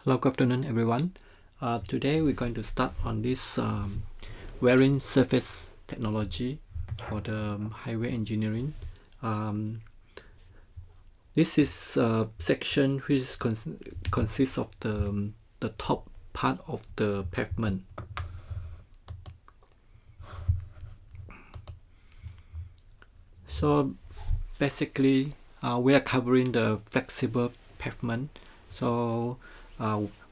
Hello, good afternoon, everyone. Today we're going to start on this wearing surface technology for the highway engineering. This is a section which consists of the top part of the pavement. So basically, we are covering the flexible pavement. So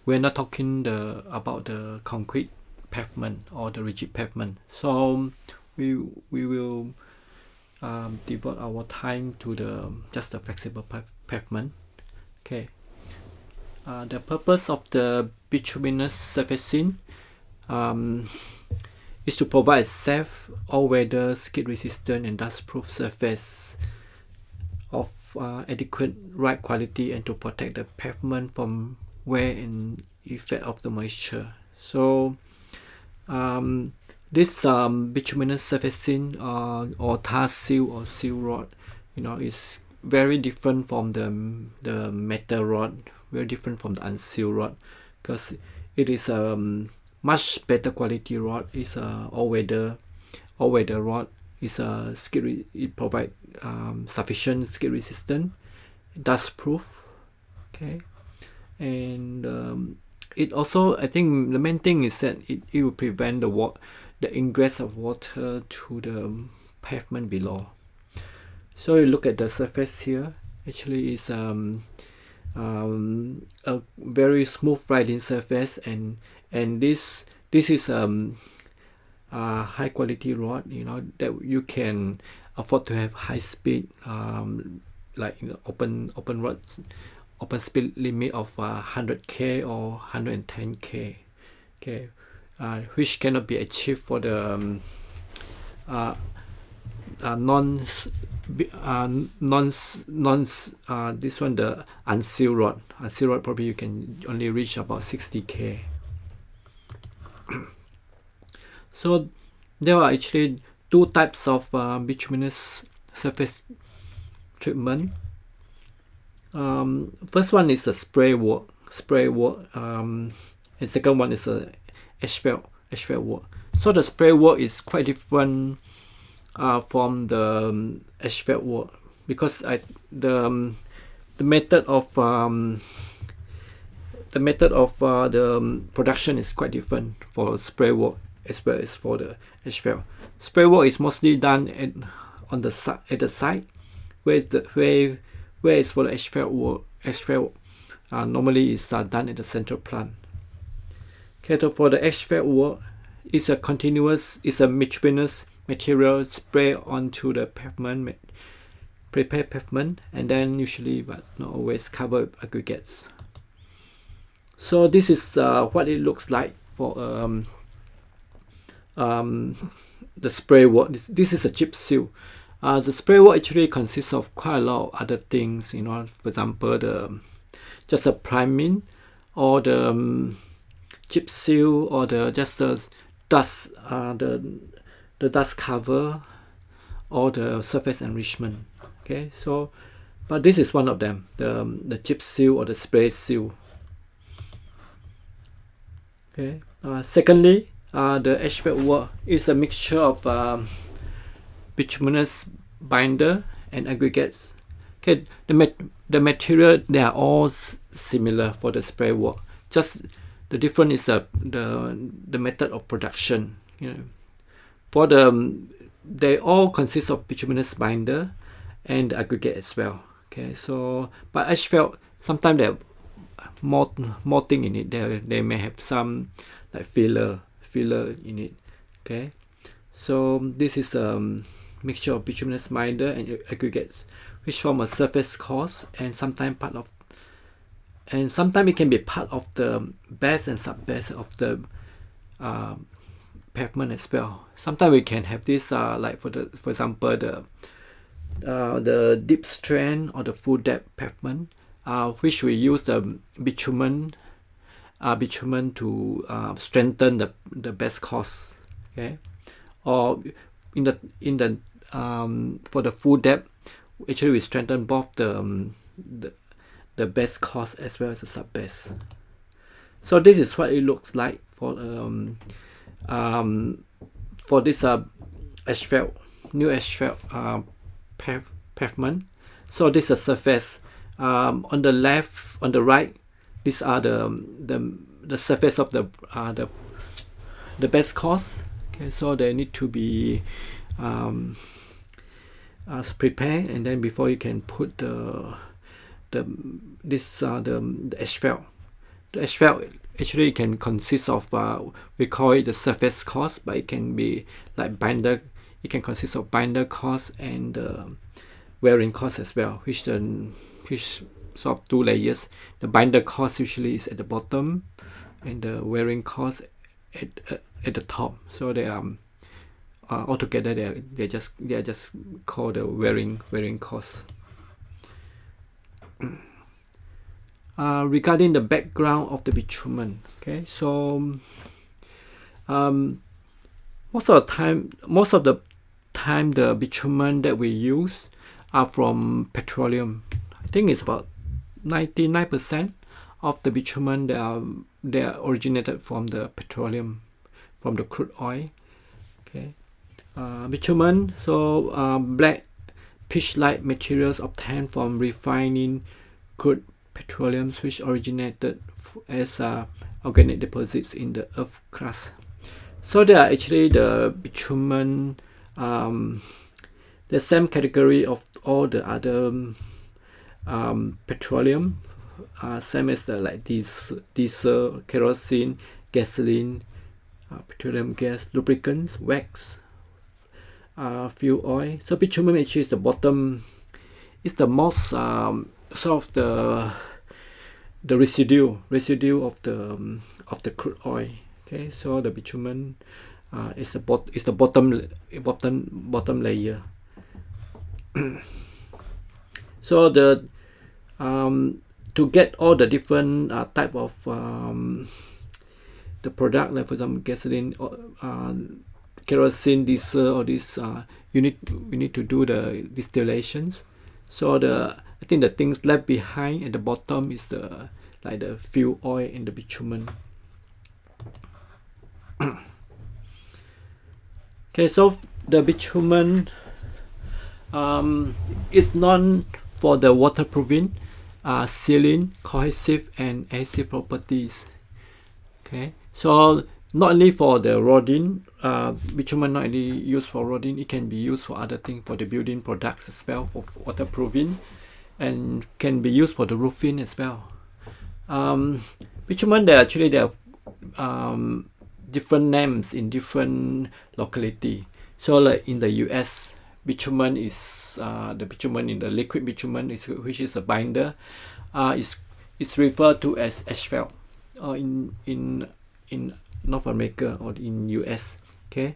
we're not talking about the concrete pavement or the rigid pavement. So we will devote our time to just the flexible pavement. Okay. The purpose of the bituminous surfacing is to provide a safe, all-weather, skid-resistant, and dust-proof surface of adequate right quality and to protect the pavement from wear and effect of the moisture. So this bituminous surfacing or tar seal or seal rod, is very different from the metal rod, very different from the unsealed rod, because it is much better quality rod. It's all-weather rod. It's a it provide sufficient skid resistant, dust proof. Okay, and it also, I think the main thing is that it will prevent the ingress of water to the pavement below. So you look at the surface here. Actually, it's a very smooth riding surface, and this is high quality rod, that you can afford to have high speed, like open roads, open speed limit of 100k or 110k, okay, which cannot be achieved for the this one, the unsealed rod. Unsealed rod probably you can only reach about 60k. So there are actually two types of bituminous surface treatment. First one is the spray work, and second one is a asphalt work. So the spray work is quite different from the asphalt work, because the method of the production is quite different for spray work as well as for the asphalt. Spray work is mostly done at the side, where is for the asphalt work. Asphalt normally is done at the central plant. Okay, so for the asphalt work, it's a bituminous material spray onto the pavement, prepared pavement, and then usually, but not always, cover with aggregates. So this is what it looks like for the spray work. This is a chip seal. The spray work actually consists of quite a lot of other things, for example, just a priming, or the chip seal, or the dust, the dust cover, or the surface enrichment. Okay, so but this is one of them, the chip seal or the spray seal. Okay. Secondly, the asphalt work is a mixture of bituminous binder and aggregates. Okay, the material, they are all similar for the spray work. Just the difference is the method of production. For they all consist of bituminous binder and aggregate as well. Okay, so but asphalt, sometimes there are more thing in it. They may have some like filler in it. Okay, so this is a mixture of bituminous binder and aggregates, which form a surface course, and sometimes it can be part of the base and sub-base of the pavement as well. Sometimes we can have this like for example the deep strand or the full depth pavement, which we use the bitumen to strengthen the base course. Okay, or in the for the full depth, actually we strengthen both the base course as well as the sub base. So this is what it looks like for this asphalt, new asphalt pavement. So this is a surface. On the left, on the right, these are the surface of the base course. Okay, so they need to be prepared, and then before you can put the asphalt. The asphalt actually can consist of we call it the surface course, but it can be like binder. It can consist of binder course and wearing course as well, which sort of 2 layers. The binder course usually is at the bottom, and the wearing course at the top. So they are altogether they are just called the wearing course. Regarding the background of the bitumen, okay, so most of the time the bitumen that we use are from petroleum. I think it's about 99% of the bitumen they are originated from the petroleum, from the crude oil. Okay, bitumen, so black pitch-like materials obtained from refining crude petroleum, which originated as organic deposits in the earth crust. So they are actually the bitumen, the same category of all the other petroleum, same as the like diesel, kerosene, gasoline, petroleum gas, lubricants, wax, fuel oil. So bitumen actually is the bottom, is the most sort of the residue of the crude oil. Okay, so the bitumen is the bottom layer. So the to get all the different type of the product, like for example gasoline, kerosene, diesel, all this, we need to do the distillations. So I think the things left behind at the bottom is the fuel oil and the bitumen. Okay, so the bitumen is known for the waterproofing, sealing, cohesive, and adhesive properties. Okay, so not only for the rodding, bitumen not only used for rodding, it can be used for other things, for the building products as well, for waterproofing, and can be used for the roofing as well. Bitumen, there are different names in different locality. So like in the US, bitumen is the bitumen in the liquid bitumen, which is a binder, is referred to as asphalt, in North America or in US. Okay,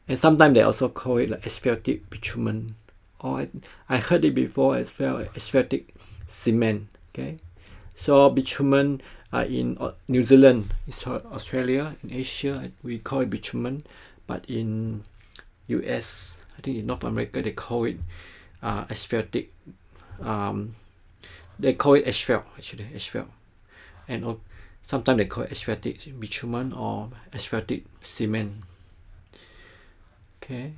and sometimes they also call it like asphaltic bitumen, or I heard it before as well, asphaltic cement. Okay, so bitumen in New Zealand, it's Australia, in Asia we call it bitumen, but in US, I think in North America they call it asphaltic. They call it asphalt, actually, asphalt, and sometimes they call it asphaltic bitumen or asphaltic cement. Okay,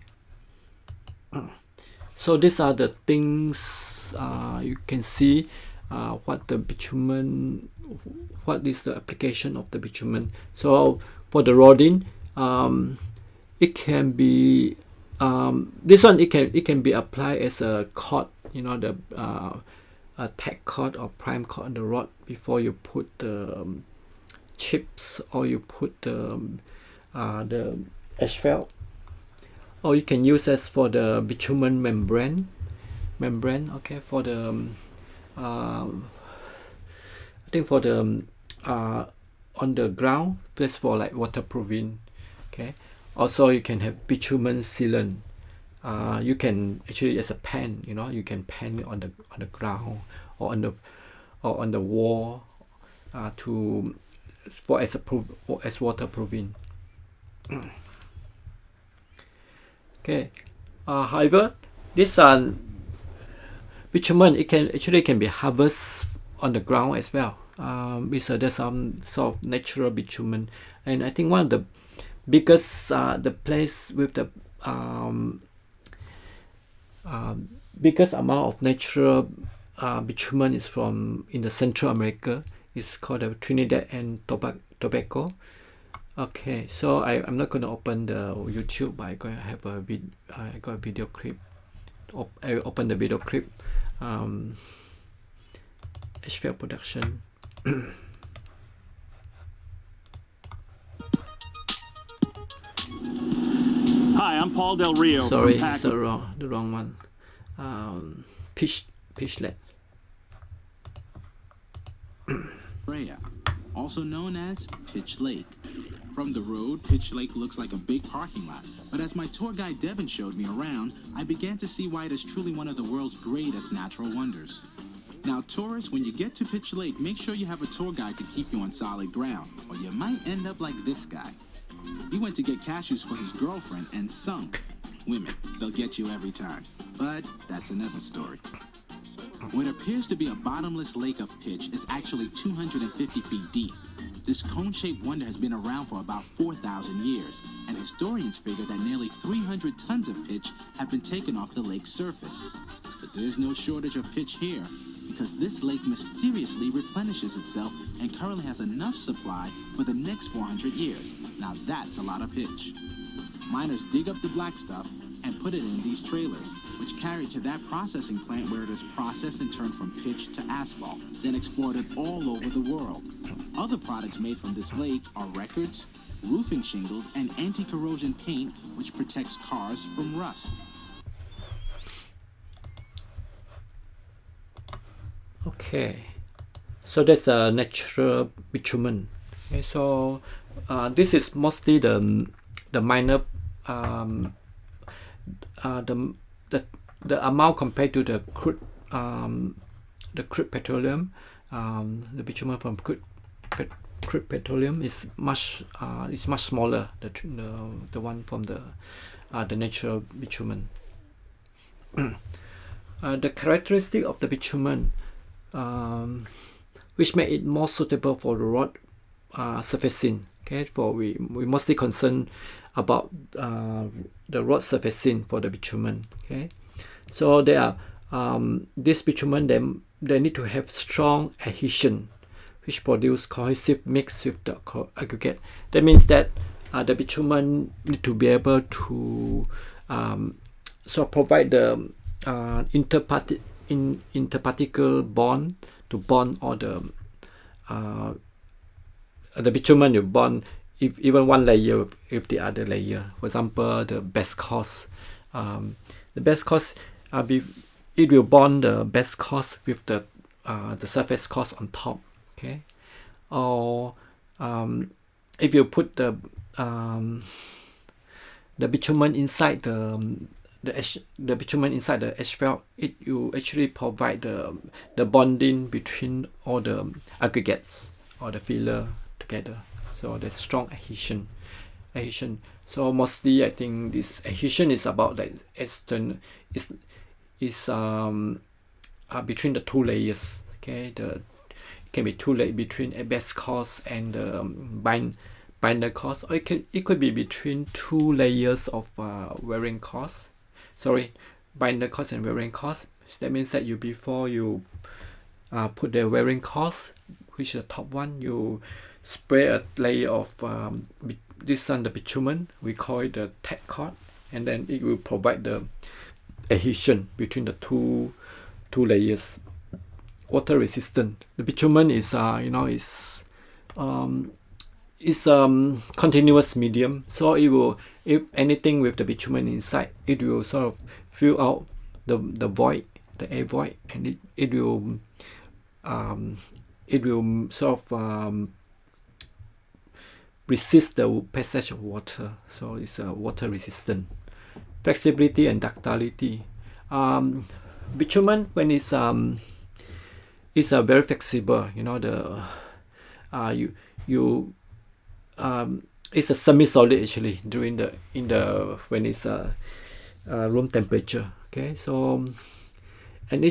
so these are the things you can see what the bitumen, what is the application of the bitumen. So for the rodding, it can be this one, it can be applied as a coat, the a tack coat or prime coat on the rod before you put the chips, or you put the asphalt, or you can use as for the bitumen membrane. Okay, for the I think for the on the ground, that's for like waterproofing. Okay, also you can have bitumen sealant. You can actually, as a pen, you can pen it on the ground or on the wall as waterproofing. Okay, however, this bitumen, it can be harvested on the ground as well. there's some sort of natural bitumen, and I think one of the biggest the place with the biggest amount of natural bitumen is from in the Central America. It's called the Trinidad and Tobago. Okay, so I'm not going to open the YouTube, but I'm going to have a I got a video clip. I open the video clip. Asphalt production. Hi, I'm Paul Del Rio. Sorry, it's the wrong one. Pitchlet. Also known as Pitch Lake. From the road, Pitch Lake looks like a big parking lot, but as my tour guide Devin showed me around, I began to see why it is truly one of the world's greatest natural wonders. Now, tourists, when you get to Pitch Lake, make sure you have a tour guide to keep you on solid ground, or you might end up like this guy. He went to get cashews for his girlfriend and sunk. Women, they'll get you every time. But that's another story. What appears to be a bottomless lake of pitch is actually 250 feet deep. This cone-shaped wonder has been around for about 4,000 years, and historians figure that nearly 300 tons of pitch have been taken off the lake's surface. But there's no shortage of pitch here, because this lake mysteriously replenishes itself and currently has enough supply for the next 400 years. Now that's a lot of pitch. Miners dig up the black stuff and put it in these trailers, which carry to that processing plant where it is processed and turned from pitch to asphalt, then exported all over the world. Other products made from this lake are records, roofing shingles, and anti-corrosion paint, which protects cars from rust. Okay, so that's a natural bitumen. Okay, so this is mostly the minor the amount compared to the crude petroleum. The bitumen from crude petroleum is much smaller. The one from the natural bitumen. The characteristic of the bitumen, which make it more suitable for the road surfacing. Okay, for we mostly concerned about the road surfacing for the bitumen. Okay, so they are this bitumen they need to have strong adhesion, which produce cohesive mix with the aggregate. That means that the bitumen need to be able to provide the interparticle bond to bond all the bitumen you bond if even one layer with the other layer. For example, the best cost. The best cost it will bond the best cost with the surface cost on top. Okay, or if you put the bitumen inside the bitumen inside the asphalt, it will actually provide the bonding between all the aggregates or the filler together. So there's strong adhesion. So mostly I think this adhesion is about like external is between the two layers. Okay, it can be two layers between a best cost and the binder cost, or it could be between two layers of wearing cost. Binder cost and wearing cost. That means that before you put the wearing cost, which is the top one, you spray a layer of this one, the bitumen. We call it the tack coat, and then it will provide the adhesion between the two layers. Water resistant. The bitumen is continuous medium, so it will, if anything with the bitumen inside, it will sort of fill out the void, the air void, and it will sort of resist the passage of water. So it's water resistant. Flexibility and ductility. Bitumen, when it's very flexible. It's a semi-solid actually when it's room temperature. Okay, so and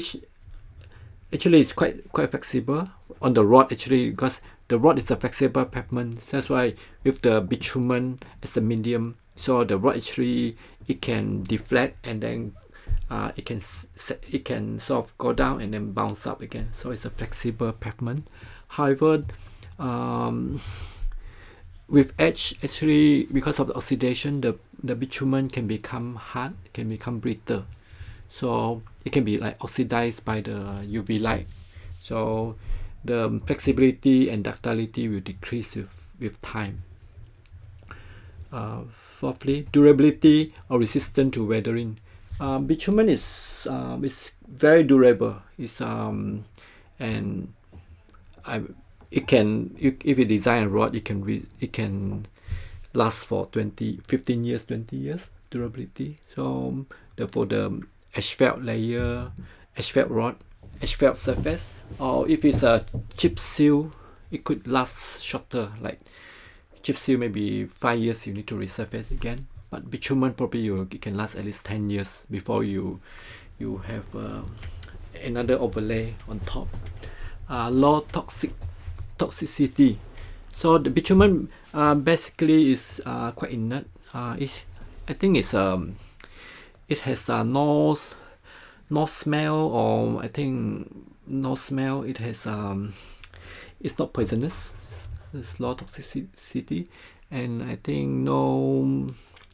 actually it's quite flexible on the rod actually, because the rod is a flexible pavement. That's why with the bitumen as the medium, so the rod actually it can deflect and then it can sort of go down and then bounce up again. So it's a flexible pavement. However, with age, actually because of the oxidation, the bitumen can become hard, can become brittle. So it can be like oxidized by the UV light. So the flexibility and ductility will decrease with time. Fourthly, durability or resistant to weathering. Bitumen is very durable. It's and it can, if you design a rod, it can last for 15 years, 20 years durability. So for the asphalt layer, asphalt rod, asphalt surface, or if it's a chip seal, it could last shorter. Like chip seal, maybe 5 years you need to resurface again. But bitumen probably it can last at least 10 years before you have another overlay on top. Low toxicity. So the bitumen basically is quite inert. I think it's it has no smell, or I think no smell. It has it's not poisonous. It's low toxicity, and I think no,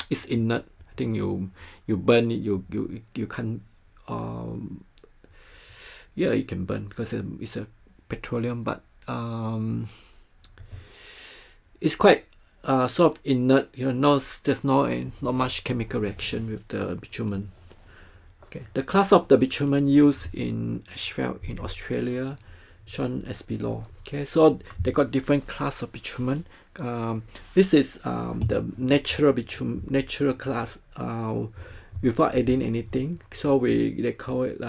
it's inert. I think you burn it, you can't yeah, you can burn because it's a petroleum, but it's quite sort of inert. There's not much chemical reaction with the bitumen. Okay, the class of the bitumen used in asphalt in Australia shown as below. Okay, so they got different class of bitumen. This is the natural bitumen, natural class without adding anything. So they call it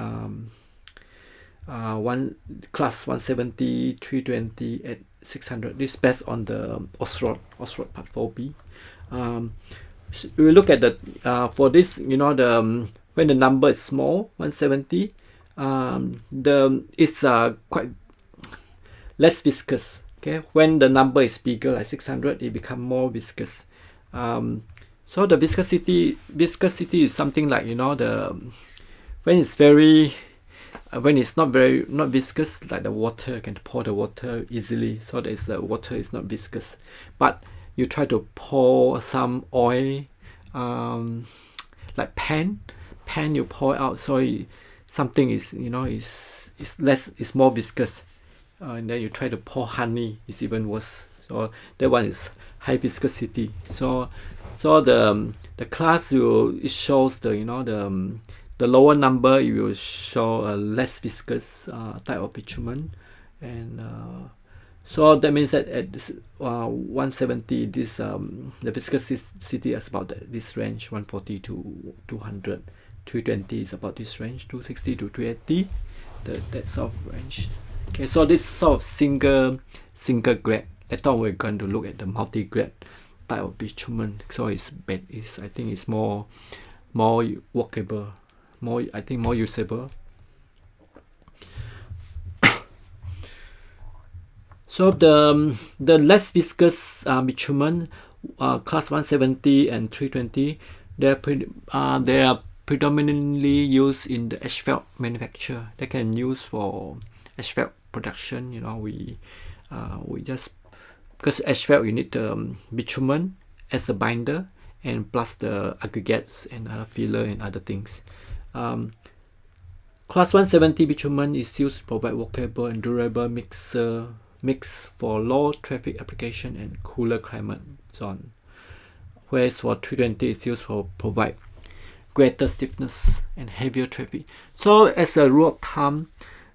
class 170, 320 at 600. This is based on the Asphalt part 4B. So we look at the for this, when the number is small, 170, it's quite less viscous. Okay, when the number is bigger, like 600, it become more viscous. So the viscosity is something like, when it's not viscous, like the water, can pour the water easily, so the water is not viscous. But you try to pour some oil, like pan you pour out, so something is is more viscous. And then you try to pour honey, it's even worse. So that one is high viscosity. So the class it shows the lower number, it will show a less viscous type of bitumen, and so that means that at this 170, this the viscosity is about this range, 140 to 200. 320 is about this range, 260 to 380, that sort of range. Okay, so this sort of single grade. Later on we're going to look at the multi-grade type of bitumen. So I think it's more workable, more usable. So the less viscous bitumen, class 170 and 320, they are predominantly used in the asphalt manufacture. They can use for asphalt production. We just, because asphalt you need the bitumen as a binder, and plus the aggregates and other filler and other things. Class 170 bitumen is used to provide workable and durable mix for low traffic application and cooler climate zone, whereas for 320 is used for provide greater stiffness and heavier traffic. So as a rule of thumb,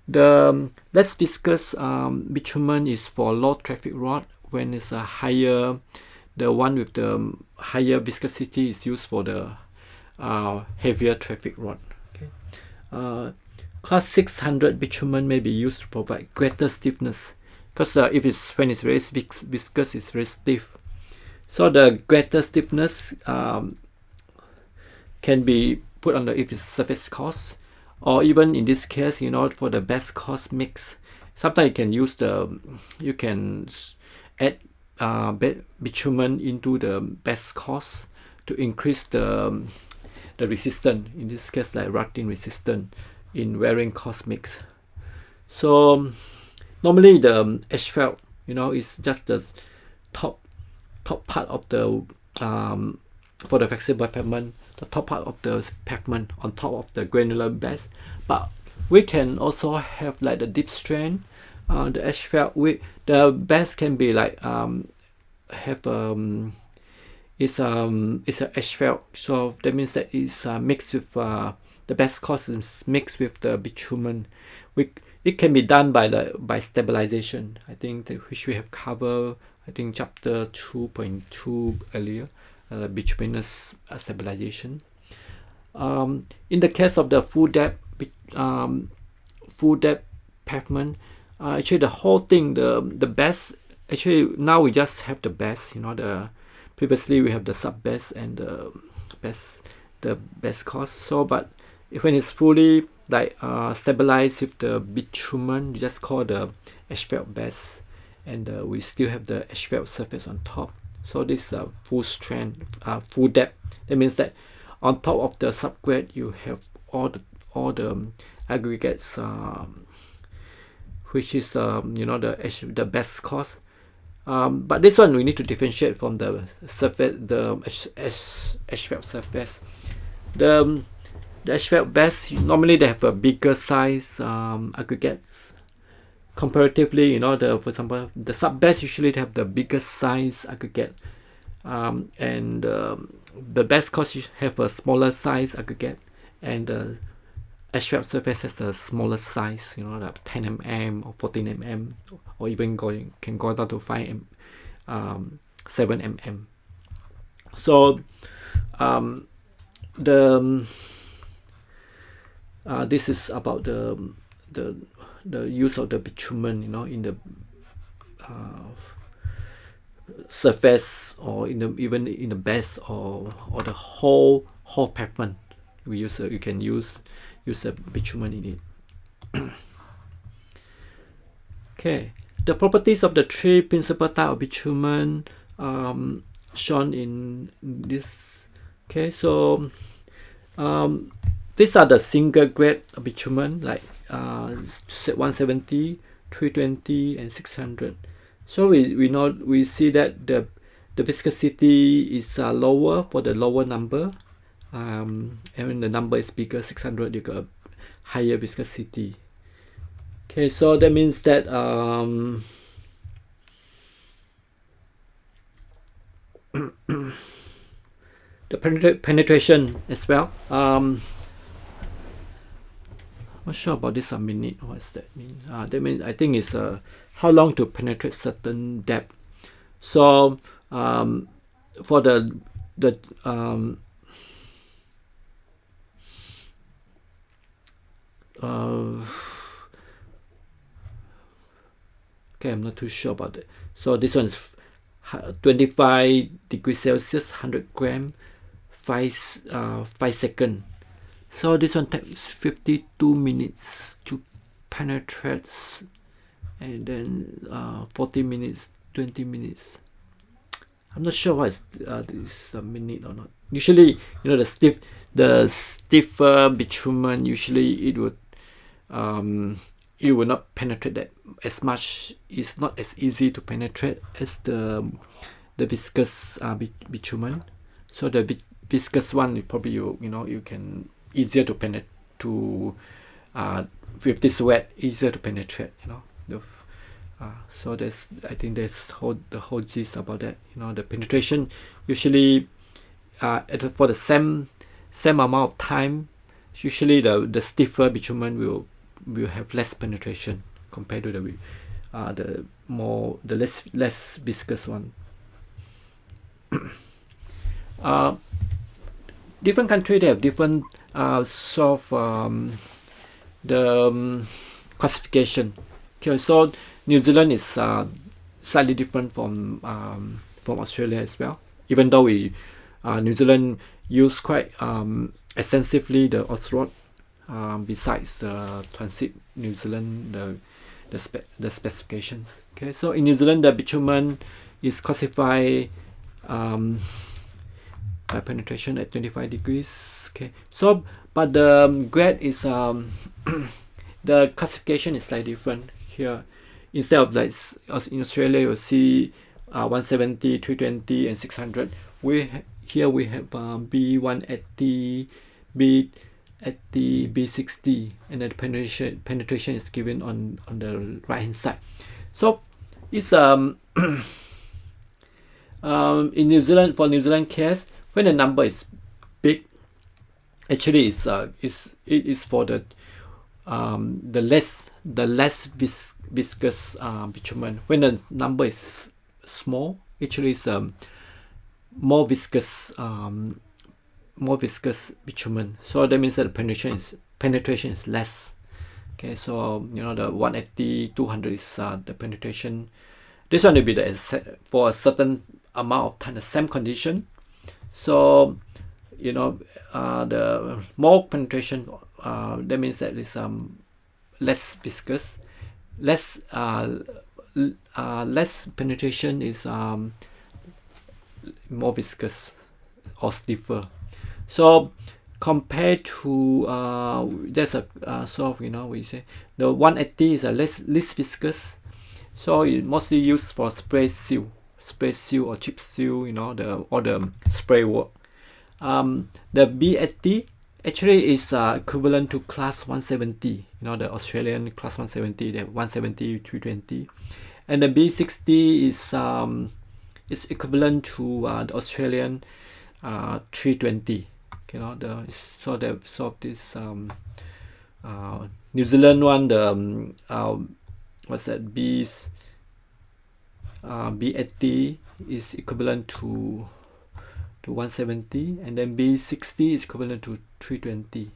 the less viscous bitumen is for low traffic rod, when it's a higher, the one with the higher viscosity is used for the heavier traffic rod. Okay. Class 600 bitumen may be used to provide greater stiffness, because when it's very viscous, it's very stiff. So the greater stiffness can be put on if it's surface course, or even in this case, for the best cost mix, sometimes you can add bitumen into the best cost to increase the resistance. In this case, like rutting resistance in varying cost mix. So normally the asphalt, is just the top part of the for the flexible pavement, the top part of the pavement on top of the granular base. But we can also have like the deep strand, the asphalt. The base can be like have it's a asphalt, so that means that it's mixed with the best cost is mixed with the bitumen. It can be done by stabilization. I think which we have covered. I think chapter 2.2 earlier, bituminous stabilization. In the case of the full depth pavement, actually the whole thing, the best. Actually now we just have the best. Previously we have the sub best and the best cost. So but when it's fully like stabilized with the bitumen, you just call the asphalt base, and we still have the asphalt surface on top. So this full strand, full depth. That means that on top of the subgrade you have all the aggregates, which is the best cost. But this one we need to differentiate from the surface, the asphalt surface. The asphalt base, normally they have a bigger size aggregates. Comparatively, for example, the sub base usually have the biggest size aggregate, and the best cost you have a smaller size aggregate, and the asphalt surface has a smaller size, like 10 mm or 14 mm, or even can go down to 7 mm. So this is about the use of the bitumen, in the surface, or even in the base, or the whole pavement. You can use a bitumen in it. Okay, the properties of the three principal type of bitumen shown in this. Okay, so these are the single grade bitumen, like 170, 320, and 600. So we see that the viscosity is lower for the lower number. And when the number is bigger, 600, you got a higher viscosity. Okay, so that means that the penetration as well. Not sure about this a minute. What does that mean? That means, I think it's how long to penetrate certain depth. So for the okay, I'm not too sure about it. So this one is 25 degrees Celsius, 100 gram, 5 seconds. So this one takes 52 minutes to penetrate, and then 40 minutes, 20 minutes. I'm not sure what is this a minute or not. Usually, the stiffer bitumen, usually it would not penetrate that as much. It's not as easy to penetrate as the viscous bitumen. So the viscous one, probably you can easier to penetrate with this wet, easier to penetrate. So I think that's the whole gist about that. The penetration usually for the same amount of time, usually the stiffer bitumen will have less penetration compared to the less viscous one. Different countries, they have different sort of the classification. Okay, so New Zealand is slightly different from Australia as well. Even though New Zealand use quite extensively the Asphalt besides the Transit New Zealand the specifications. Okay, so in New Zealand the bitumen is classified by penetration at 25 degrees. Okay, so but the grade is the classification is slightly different here. Instead of like in Australia you'll see 170, 320 and 600, here we have B180, B80, B60, and the penetration is given on the right hand side. So it's in New Zealand, for New Zealand case, when the number is big, actually it is for the less viscous bitumen. When the number is small, actually it's more viscous bitumen. So that means that the penetration is less. Okay, so you know the 180, 200 is the penetration. This one will be for a certain amount of time, the same condition. So you know the more penetration, that means that it's less viscous. Less penetration is more viscous or stiffer. So compared to there's a sort of, you know, we say the 180 is a least viscous, so it's mostly used for spray seal or chip seal, you know, the spray work. The B80 actually is equivalent to class 170, you know, the Australian class 170, the 170 320, and the B60 is equivalent to the Australian 320. You know, this New Zealand one, the what's that, B80 is equivalent to 170, and then B60 is equivalent to 320.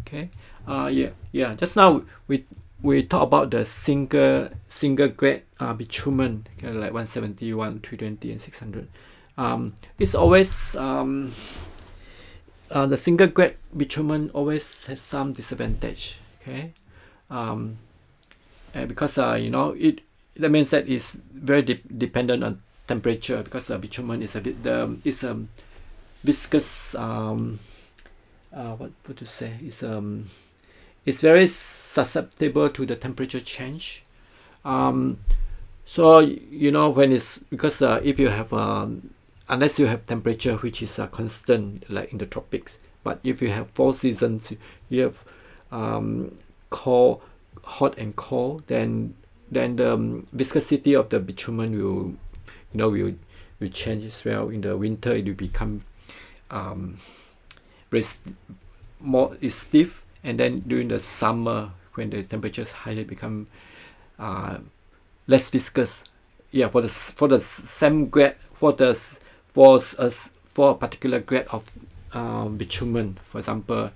Okay, yeah. Just now we talk about the single grade bitumen, okay, like 171, 320, and 600. It's always the single grade bitumen always has some disadvantage. Okay, because you know that means that it's very dependent on temperature, because the bitumen is a viscous what to say, it's very susceptible to the temperature change. So you know, when it's because if you have unless you have temperature which is constant like in the tropics, but if you have 4 seasons, you have cold, hot and cold, then the viscosity of the bitumen will change as well. In the winter it will become more stiff, and then during the summer when the temperature is high, it become less viscous. Yeah, for the same grade, for a particular grade of bitumen, for example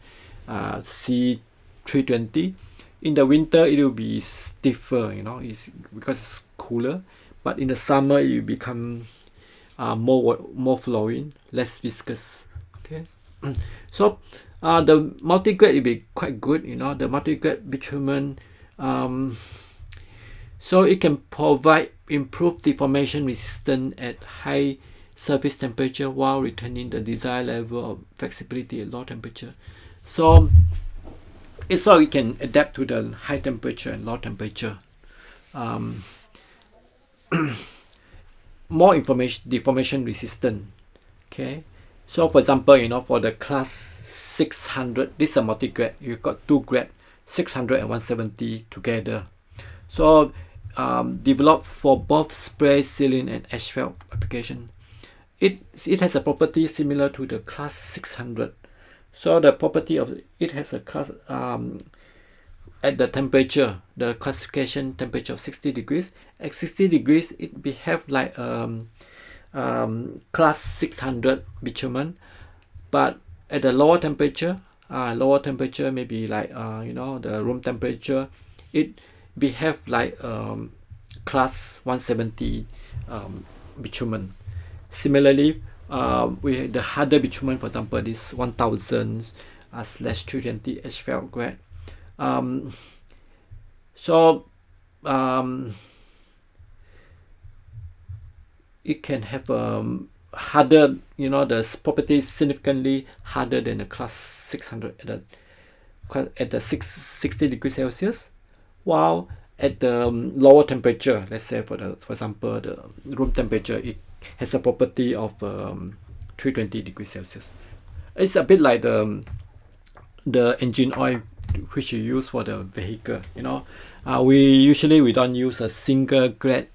C320, in the winter it will be stiffer, you know, it's because it's cooler, but in the summer it will become more flowing, less viscous. Okay, so the multi-grade will be quite good, you know, the multi-grade bitumen, so it can provide improved deformation resistance at high surface temperature while retaining the desired level of flexibility at low temperature. So it's so it can adapt to the high temperature and low temperature. More deformation resistant. Okay, so for example, you know, for the class 600, this is a multi-grade, you've got 2 grade, 600 and 170 together. So developed for both spray sealing and asphalt application. It has a property similar to the class 600. So the property of it has a class at the temperature, the classification temperature of 60 degrees. At 60 degrees, it behave like class 600 bitumen, but at the lower temperature maybe like you know, the room temperature, it behave like class 170 bitumen. Similarly, we the harder bitumen, for example, this 1000 slash 320 asphalt grade. So it can have harder, the property is significantly harder than the class 600 at the 60 degrees Celsius, while at the lower temperature, let's say for example the room temperature, it has a property of 320 degrees Celsius. It's a bit like the engine oil which you use for the vehicle. We don't use a single grade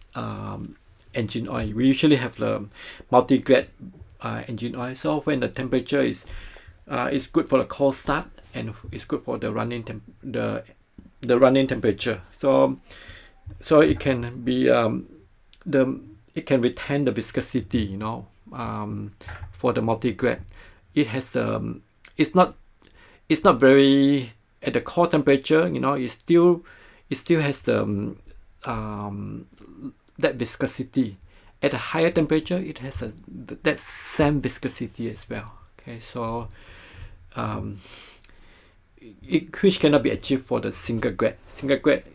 engine oil. We usually have the multi-grade engine oil. So when the temperature is good for the cold start, and it's good for the running the running temperature. So it can be it can retain the viscosity. For the multi-grade, it has it's not very at the core temperature. It still has the that viscosity. At a higher temperature, it has that same viscosity as well. Okay, so which cannot be achieved for the single grade.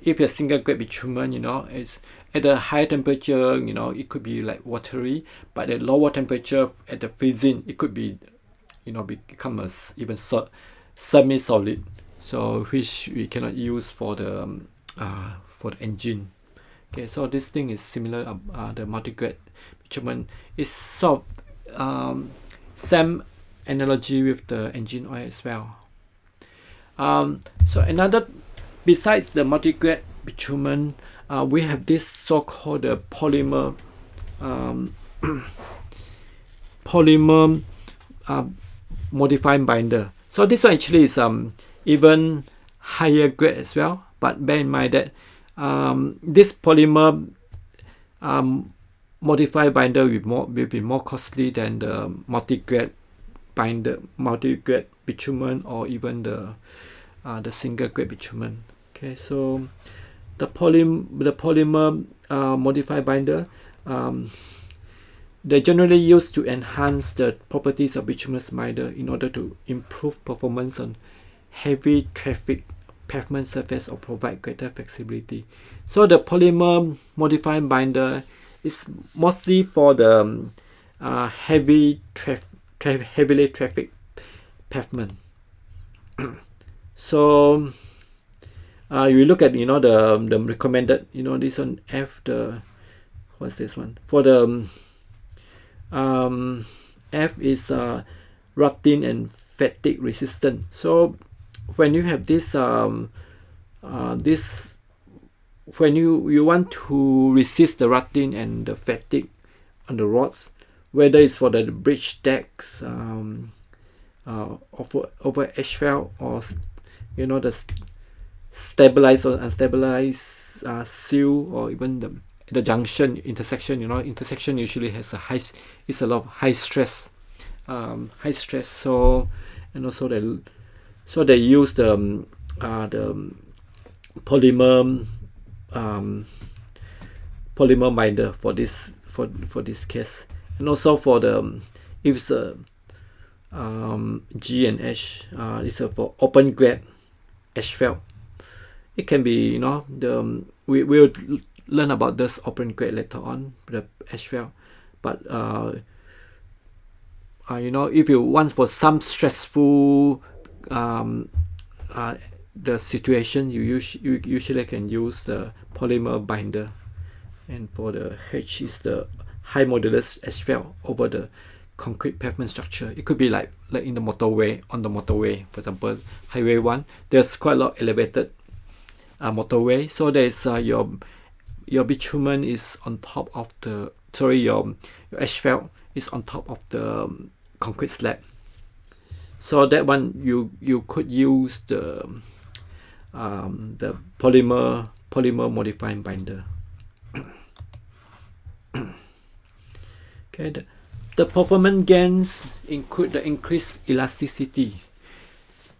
If a single grade bitumen, is at a higher temperature, it could be like watery, but at lower temperature, at the freezing, it could be, become even semi-solid. So which we cannot use for the engine. Okay, so this thing is similar. The multi-grade bitumen is sort of same analogy with the engine oil as well. So another, besides the multi-grade bitumen, we have this so-called polymer modifying binder. So this one actually is even higher grade as well, but bear in mind that this polymer modified binder will be more costly than the multi-grade bitumen, or even the single grade bitumen. Okay, so the polymer modified binder, they're generally used to enhance the properties of bituminous binder in order to improve performance on heavy traffic pavement surface or provide greater flexibility. So the polymer modified binder is mostly for the heavily traffic pavement. So you look at the recommended, this one what's this one for the F is rutting and fatigue resistant. So when you have this when you want to resist the rutting and the fatigue on the rods, whether it's for the bridge decks, over asphalt, or the stabilized or unstabilized seal, or even the junction intersection. Intersection usually has a lot of high stress. So, and also they use the polymer binder for this case, and also for the if it's a G and H, it's for open grade asphalt. It can be we will learn about this open grade later on, the asphalt, but if you want for some stressful the situation, you usually can use the polymer binder. And for the H is the high modulus asphalt over the concrete pavement structure. It could be like in the motorway, for example, Highway 1. There's quite a lot of elevated motorway, so there's your bitumen is on top of the your asphalt is on top of the concrete slab. So that one you could use the polymer modifying binder. Okay, the performance gains include the increased elasticity,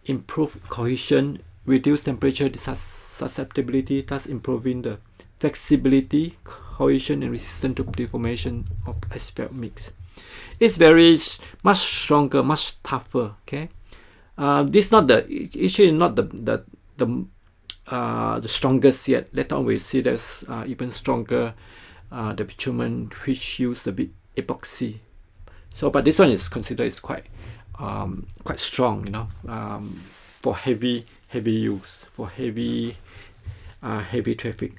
improved cohesion, reduced temperature susceptibility, thus improving the flexibility, cohesion, and resistance to deformation of asphalt mix. It's very much stronger, much tougher. Okay, this not the actually not the strongest yet. Later on we see there's even stronger the bitumen which use the epoxy. So, but this one is considered is quite strong, for heavy use, for heavy traffic.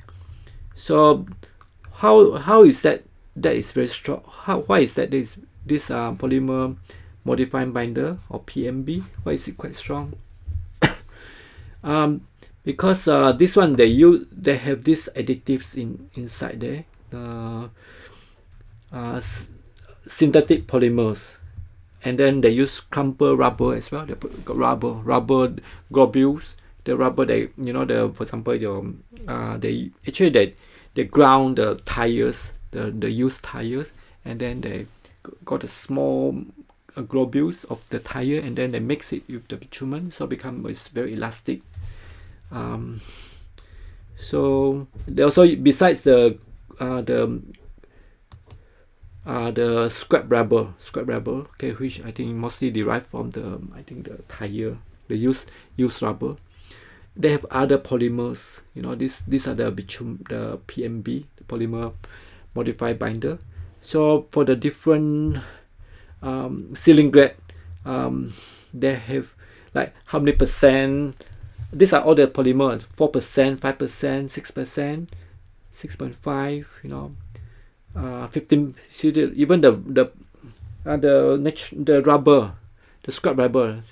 So how is that is very strong? Why is that this polymer modifying binder or PMB? Why is it quite strong? Because this one they have these additives inside there, synthetic polymers, and then they use crumple rubber as well. They put rubber globules. The rubber for example they ground the tires, the used tires, and then they got a small globules of the tire, and then they mix it with the bitumen, so it's very elastic. So they also, besides the scrap rubber, okay, which I think mostly derived from the tire, the used rubber. They have other polymers. These are the PMB, the polymer modified binder. So for the different sealing grade, they have like how many percent. These are all the polymer: 4%, 5%, 6%, 6.5. 15. See even the rubber, the scrap rubber,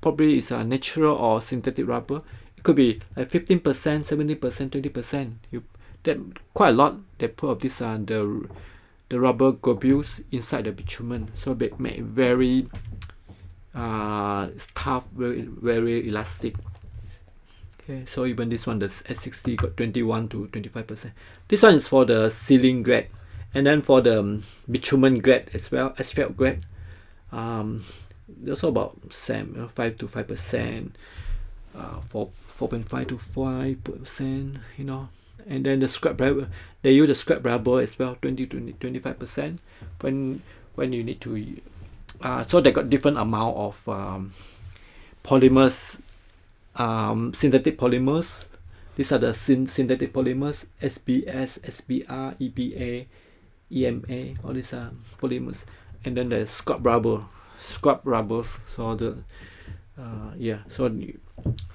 probably is a natural or synthetic rubber. It could be like 15%, 70%, 20%. That quite a lot. They put of this the rubber globules inside the bitumen, so they make very tough, very elastic. Okay, so even this one, the S60 got 21 to 25%. This one is for the sealing grade, and then for the bitumen grade as well, asphalt grade. Also about same, 5 to 5%, 4.5 to 5%, And then the scrap rubber, they use the scrap rubber as well, 20 to 25%. When you need to, so they got different amount of polymers, synthetic polymers. These are the synthetic polymers: SBS, SBR, EBA, EMA. All these are polymers, and then the scrap rubbers. So the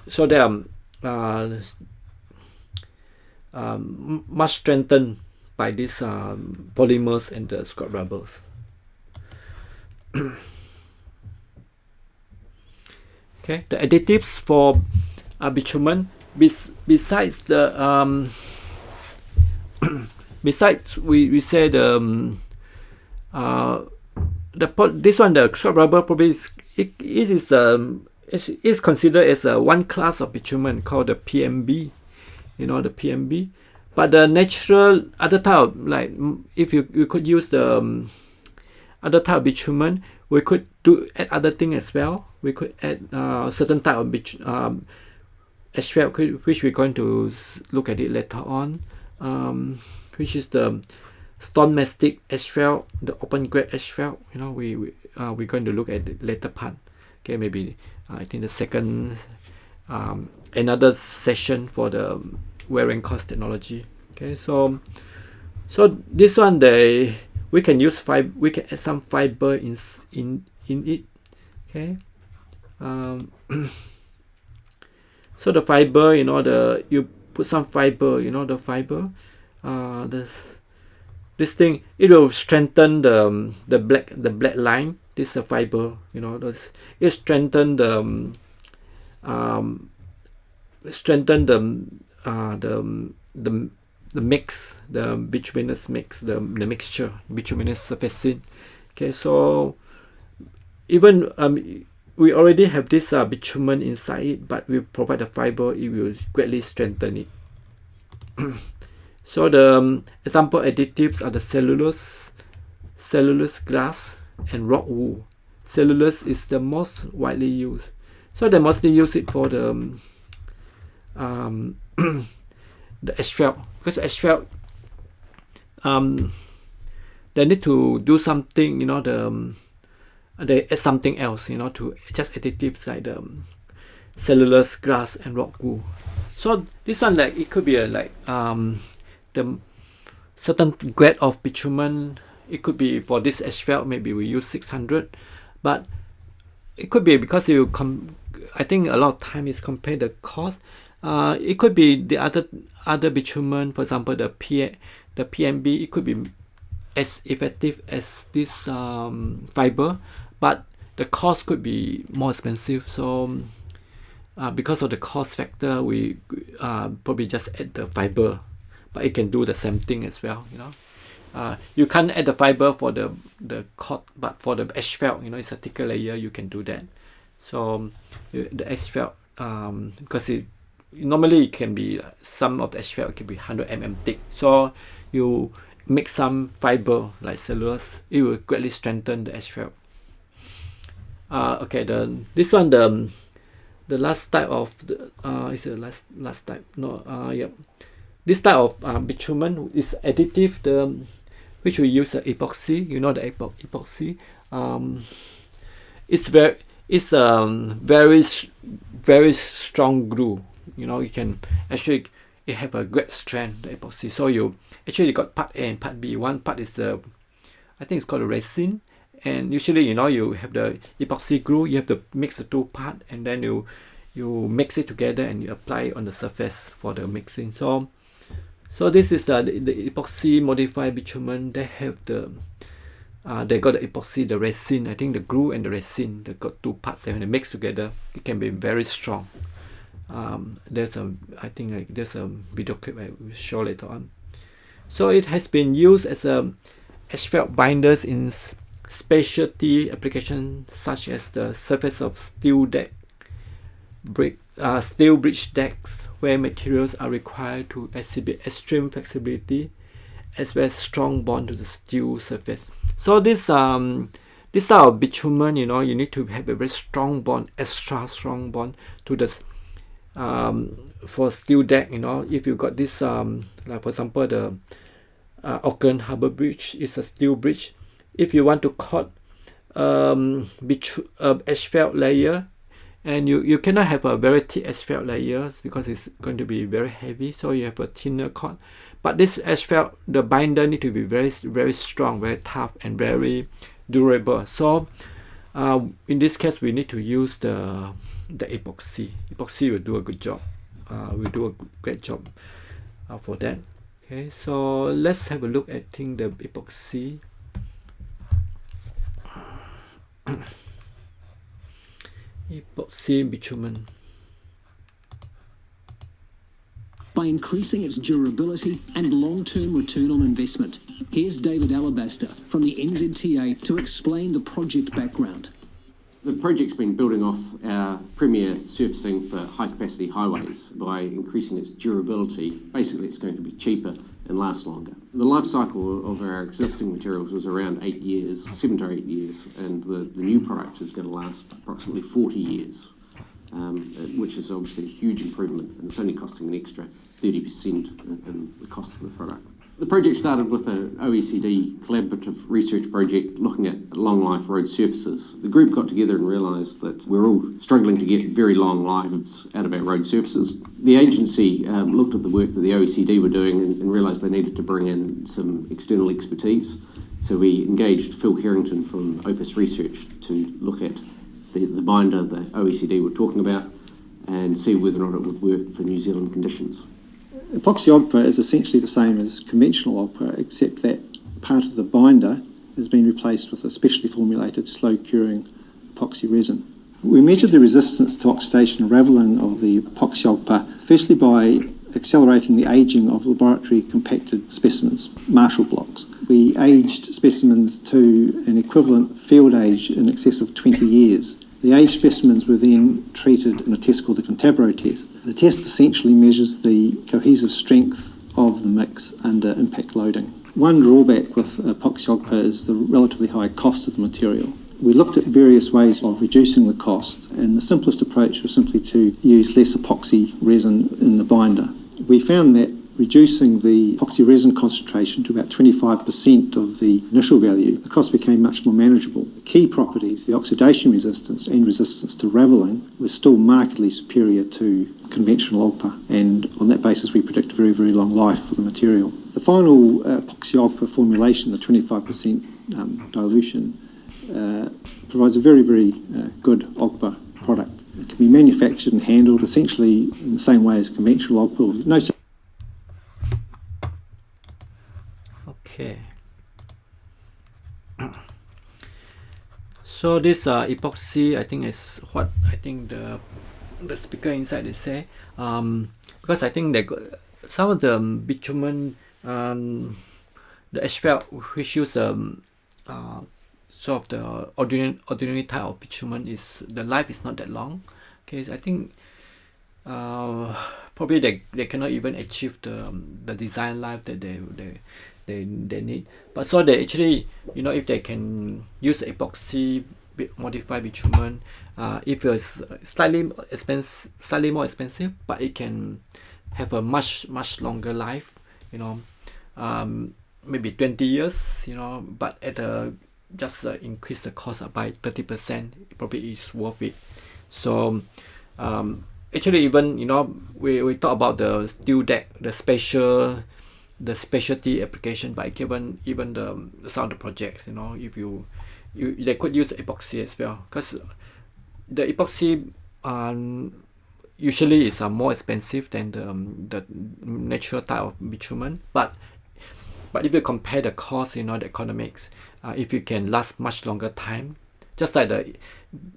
so they are much strengthened by these polymers and the scrap rubbers. Okay, the additives for bitumen, besides the besides we say this one, the scrap rubber, probably is considered as one class of bitumen called the PMB. The PMB. But the natural other type, like if you could use the other type of bitumen, we could add other thing as well. We could add certain type of asphalt, which we're going to look at it later on, which is the stone mastic asphalt, the open grade asphalt. We're going to look at the later part. Okay, maybe I think the second another session for the wearing cost technology. Okay, so this one, we can use we can add some fiber in it. Okay, so the fiber, you put some fiber, the fiber, this thing, it will strengthen the black line. This is a fiber, it strengthen the mix, the bituminous mix, the mixture, bituminous surfacing. Okay, so even we already have this bitumen inside it, but we provide the fiber, it will greatly strengthen it. So the example additives are the cellulose, glass, and rock wool. Cellulose is the most widely used, so they mostly use it for the the asphalt, because asphalt they need to do something, they add something else, to just additives like the cellulose, grass, and rock wool. So this one, like, it could be the certain grade of bitumen. It could be for this asphalt, maybe we use 600, but it could be because I think a lot of time is compare the cost. It could be the other bitumen, for example, the PMB. It could be as effective as this fiber, but the cost could be more expensive. So because of the cost factor, we probably just add the fiber, but it can do the same thing as well. You can't add the fiber for the cord, but for the asphalt, it's a thicker layer, you can do that. So the asphalt, because normally it can be, some of the asphalt can be 100 mm thick. So you make some fiber like cellulose, it will greatly strengthen the asphalt. Okay, this one, the last type of is the last type? No, yep. This type of bitumen is additive, which we use epoxy. The epoxy. It's very strong glue. You can actually, it have a great strength, the epoxy. So you actually got part A and part B. One part is I think it's called a resin, and usually you have the epoxy glue. You have to mix the two part, and then you mix it together and you apply it on the surface for the mixing. So this is the epoxy modified bitumen. They have they got the epoxy, the resin. I think the glue and the resin, they got two parts, and when they mix together, it can be very strong. There's a video clip I will show later on. So it has been used as asphalt binders in specialty applications such as the surface of steel bridge decks, where materials are required to exhibit extreme flexibility as well as strong bond to the steel surface. So this type of bitumen, you need to have a very strong bond, extra strong bond to the for steel deck. If you got this like for example the Auckland Harbour Bridge is a steel bridge. If you want to cut asphalt layer, and you cannot have a very thick asphalt layer because it's going to be very heavy, so you have a thinner cord. But this asphalt, the binder need to be very, very strong, very tough, and very durable. So in this case, we need to use the epoxy. Epoxy will do a good job. Will do a great job for that. Okay, so let's have a look at the epoxy. Epoxy bitumen. By increasing its durability and long-term return on investment. Here's David Alabaster from the NZTA to explain the project background. The project's been building off our premier surfacing for high-capacity highways by increasing its durability. Basically, it's going to be cheaper and last longer. The life cycle of our existing materials was around 8 years, 7 to 8 years, and the new product is going to last approximately 40 years, which is obviously a huge improvement, and it's only costing an extra 30% in the cost of the product. The project started with an OECD collaborative research project looking at long life road surfaces. The group got together and realised that we're all struggling to get very long lives out of our road surfaces. The agency looked at the work that the OECD were doing and realised they needed to bring in some external expertise. So we engaged Phil Harrington from Opus Research to look at the binder the OECD were talking about and see whether or not it would work for New Zealand conditions. Epoxy ogpa is essentially the same as conventional ogpa, except that part of the binder has been replaced with a specially formulated slow-curing epoxy resin. We measured the resistance to oxidation and ravelling of the epoxy ogpa, firstly by accelerating the ageing of laboratory compacted specimens, Marshall blocks. We aged specimens to an equivalent field age in excess of 20 years. The aged specimens were then treated in a test called the Cantabro test. The test essentially measures the cohesive strength of the mix under impact loading. One drawback with epoxy ogpa is the relatively high cost of the material. We looked at various ways of reducing the cost, and the simplest approach was simply to use less epoxy resin in the binder. We found that reducing the epoxy resin concentration to about 25% of the initial value, the cost became much more manageable. The key properties, the oxidation resistance and resistance to ravelling, were still markedly superior to conventional Ulpa, and on that basis we predict a very, very long life for the material. The final epoxy Ulpa formulation, the 25% dilution, provides a very, very good Ulpa product. It can be manufactured and handled essentially in the same way as conventional Ulpa. No. Okay. So this epoxy, I think is what I think the speaker inside they say. Because I think they some of the bitumen, the asphalt which use sort of the ordinary type of bitumen, is the life is not that long. Okay, so I think probably they cannot even achieve the design life that they need. But so they actually, you know, if they can use epoxy modified bitumen, if it's slightly more expensive, but it can have a much longer life, you know, maybe 20 years, you know, but at a just increase the cost by 30%, it probably is worth it. So actually, even, you know, we talk about the steel deck, the specialty application, but given even some of the projects, you know, if you they could use epoxy as well, because the epoxy usually is more expensive than the natural type of bitumen, but if you compare the cost, you know, the economics, if you can last much longer time, just like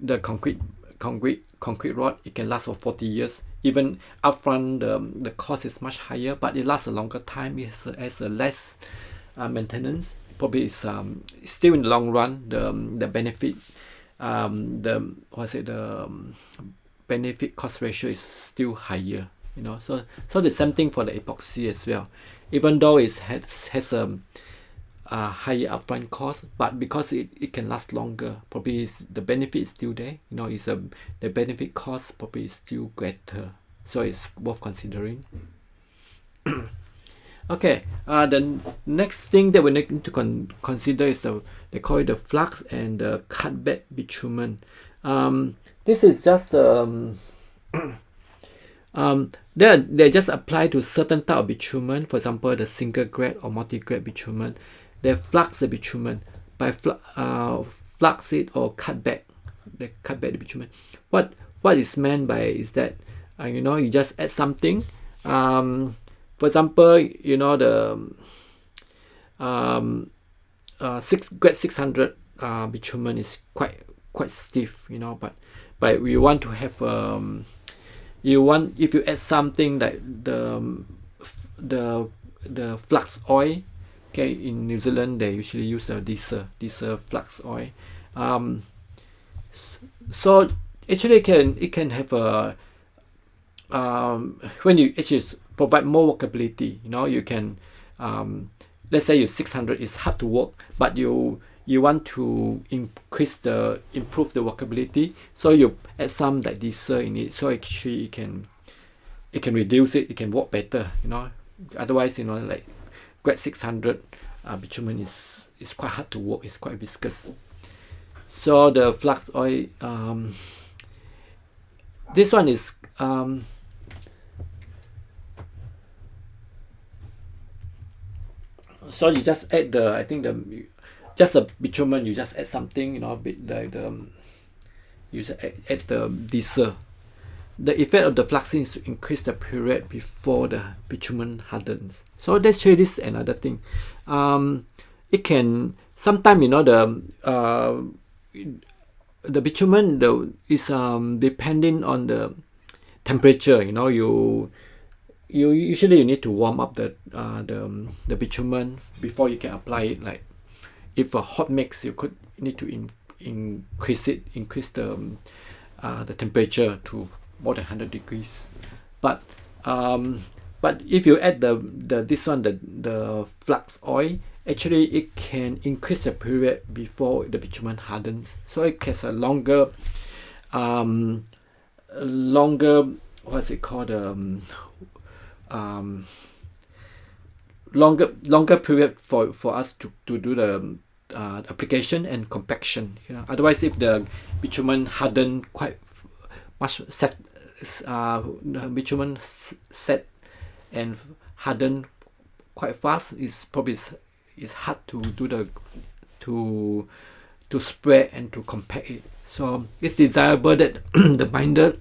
the concrete rod, it can last for 40 years. Even upfront, the cost is much higher, but it lasts a longer time. It has a less maintenance. Probably is still in the long run, the benefit, the benefit cost ratio is still higher. You know, so the same thing for the epoxy as well. Even though it has a higher upfront cost, but because it can last longer, probably the benefit is still there. You know, the benefit cost probably is still greater, so it's worth considering. Okay, the next thing that we need to consider is they call it the flux and the cutback bitumen. This is just they just apply to certain type of bitumen. For example, the single grade or multi-grade bitumen. They flux the bitumen by flux it or cut back. They cut back the bitumen. What is meant by is that you know, you just add something. For example, you know, the grade 600 bitumen is quite stiff, you know, but we want to have if you add something like the flux oil. Okay, in New Zealand they usually use the diesel flux oil. So actually it can have a when you actually provide more workability. You know, you can let's say your 600 is hard to work, but you want to improve the workability, so you add some like diesel in it, so actually it can reduce it, it can work better, you know. Otherwise, you know, like grade 600 bitumen is quite hard to work, it's quite viscous. So the flux oil, this one is so you just add just a bitumen, you just add something, you know, like you just add the diesel. The effect of the fluxing is to increase the period before the bitumen hardens. So let's show you this another thing. It can sometimes, you know, the bitumen is depending on the temperature. You know, you usually need to warm up the bitumen before you can apply it. Like if a hot mix, you could need to increase the temperature to more than 100 degrees. But if you add the flux oil, actually it can increase the period before the bitumen hardens. So it has a longer what's it called, longer period for us to do the application and compaction. Otherwise, if the bitumen harden quite much, the bitumen set and harden quite fast, it's hard to do to spread and to compact it. So it's desirable that the binder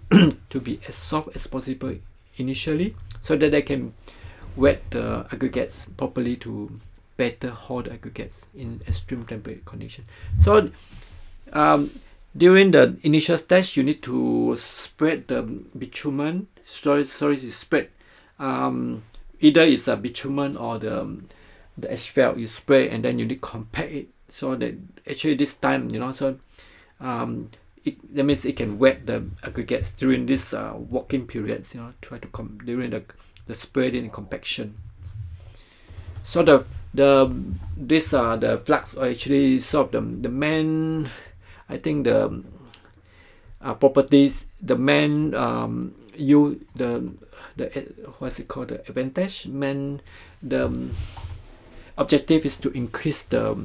to be as soft as possible initially, so that they can wet the aggregates properly to better hold the aggregates in extreme temperature conditions. So during the initial stage, you need to spread the bitumen. Spread. Either it's a bitumen or the asphalt you spray, and then you need to compact it. So that actually this time, that means it can wet the aggregates during this working periods. Try to during the spreading and compaction. So the flux are actually sort of the main, I think the properties, the main what's it called, the advantage, the objective is to increase the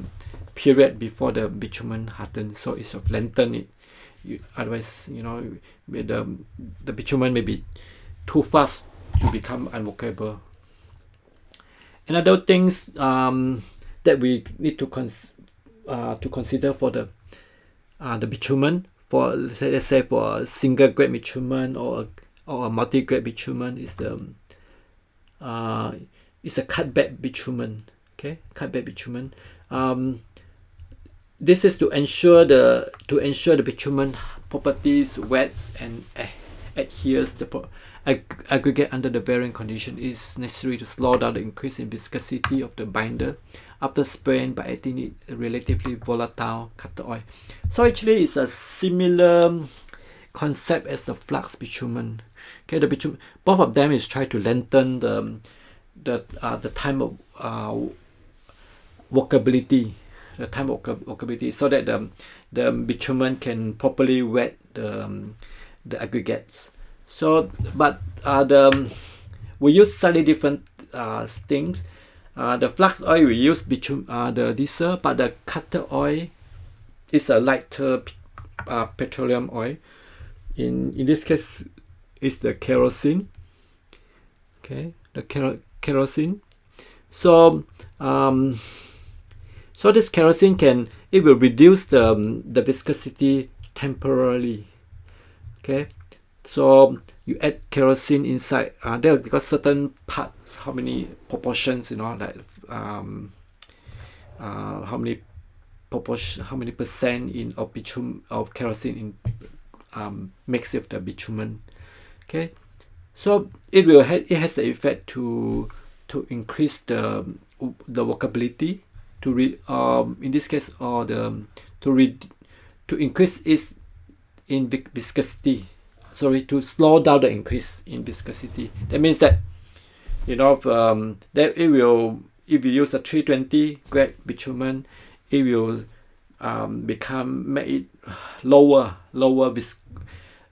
period before the bitumen hardens, so it's of lengthen it. Otherwise, the bitumen may be too fast to become unworkable. Another things that we need to consider for the bitumen, for let's say for a single grade bitumen or a multi-grade bitumen, is a cutback bitumen. Okay, cutback bitumen. This is to ensure the bitumen properties wets and adheres the aggregate under the varying condition. It is necessary to slow down the increase in viscosity of the binder after spraying by adding it relatively volatile cutter oil. So actually, it's a similar concept as the flux bitumen. Okay, the bitumen, both of them is try to lengthen the time of workability. The time of workability, so that the bitumen can properly wet the aggregates. So, but we use slightly different things. The flux oil we use the diesel, but the cutter oil is a lighter petroleum oil. In this case, it's the kerosene. Okay, the kerosene. So so this kerosene will reduce the viscosity temporarily. Okay, so you add kerosene inside. There because certain parts, how many proportions, like how many percent of kerosene in mixed with the bitumen. Okay, so it has the effect to increase the workability. In this case, or to increase its in viscosity. Sorry, to slow down the increase in viscosity. That means that that it will, if you use a 320 grade bitumen, it will make it lower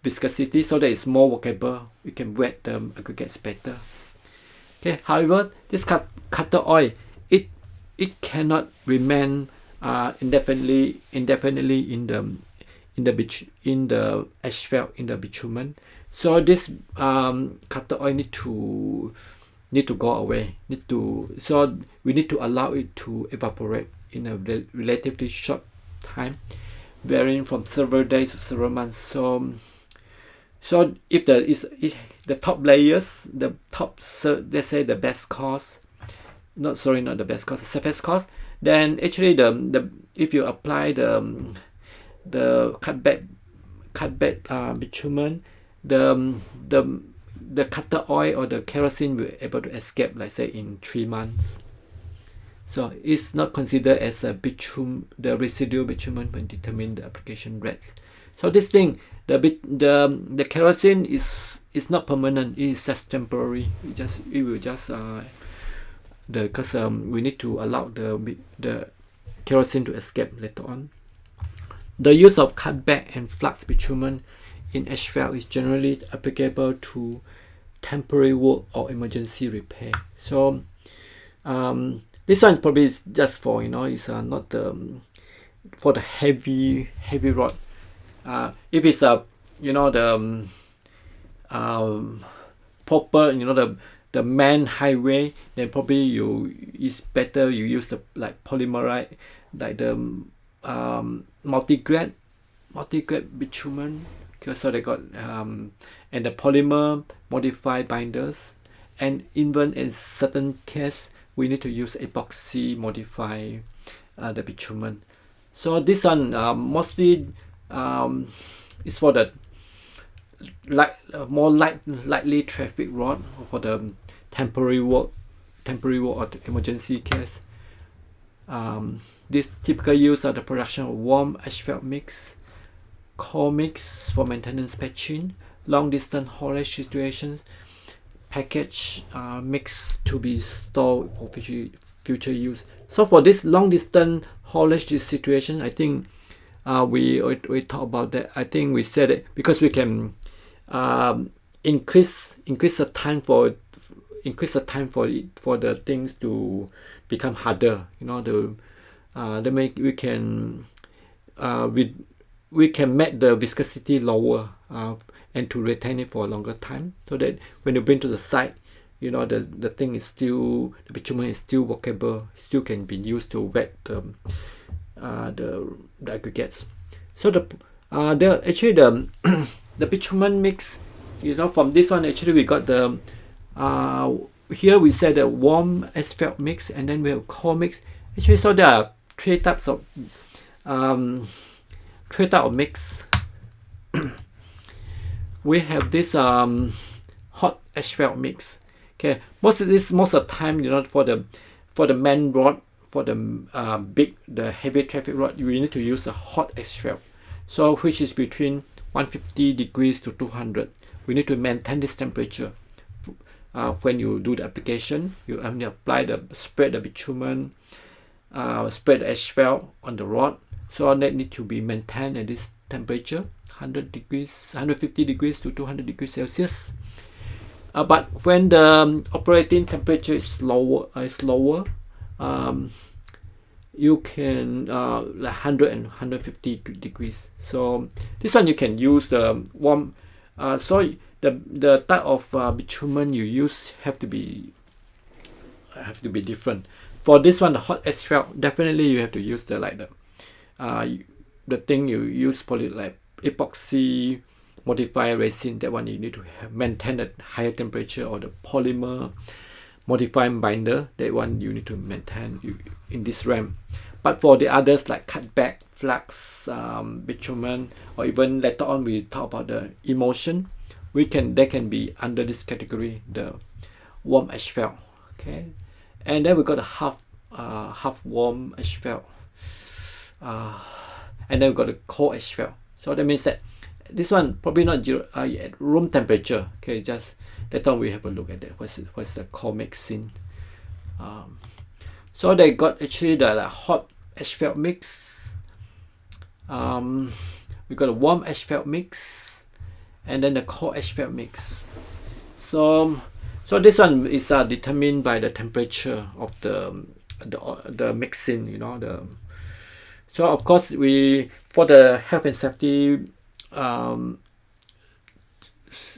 viscosity, so that it's more workable. You can wet the aggregates better. Okay. However, this cutter oil, it cannot remain indefinitely in the asphalt, in the bitumen. So this cutter oil need to go away. So we need to allow it to evaporate in a relatively short time, varying from several days to several months. So if the top layers, let's say the best cost. Not the best cost, the surface cost. Then actually if you apply the cutback bitumen, the cutter oil or the kerosene will be able to escape, like say in 3 months. So it's not considered as a the residual bitumen when determining the application rates. So this thing, the kerosene is not permanent. It is just temporary. It will just because we need to allow the kerosene to escape later on. The use of cutback and flux bitumen in asphalt is generally applicable to temporary work or emergency repair. So This one probably is just for, it's not for the heavy rod. If it's a, the proper, the main highway, then probably it's better you use the like polymer, right? Like the multi-grade bitumen. Okay, so they got and the polymer modified binders, and even in certain case we need to use epoxy modify the bitumen. So this one mostly is for the lightly traffic rod, for the temporary work or the emergency case. This typical use of the production of warm asphalt mix, coal mix for maintenance patching, long distance haulage situations, package mix to be stored for future use. So for this long distance haulage situation, I think we talked about that. I think we said it because we can increase the time for the things to become harder. We can make the viscosity lower and to retain it for a longer time, so that when you bring to the site, the thing is still, the bitumen is still workable, still can be used to wet the aggregates. So the the bitumen mix, from this one actually we got the here we said the warm asphalt mix, and then we have coal mix. Actually, so there are three types of mix. We have this hot asphalt mix. Okay, most of the time, for the main rod, for the heavy traffic rod, we need to use a hot asphalt. So which is between 150 degrees to 200. We need to maintain this temperature. When you do the application, you only spread the bitumen, spread the asphalt on the rod. So that need to be maintained at this temperature, 150 degrees to 200 degrees Celsius. But when the operating temperature is lower, you can 100 and 150 degrees. So this one you can use the warm. So the type of bitumen you use have to be different. For this one, the hot asphalt, definitely you have to use the thing you use, like epoxy modified resin. That one you need to maintain a higher temperature, or the polymer modified binder. That one you need to maintain in this RAM. But for the others like cutback, flux, bitumen, or even later on we talk about the emulsion, they can be under this category, the warm asphalt. Okay, and then we got a half warm asphalt, and then we got the cold asphalt. So that means that this one probably not at room temperature. Okay, just later on we have a look at that. What's the cold mixing? So they got actually the hot asphalt mix. We got a warm asphalt mix, and then the cold asphalt mix. So this one is determined by the temperature of the mixing. So of course for the health and safety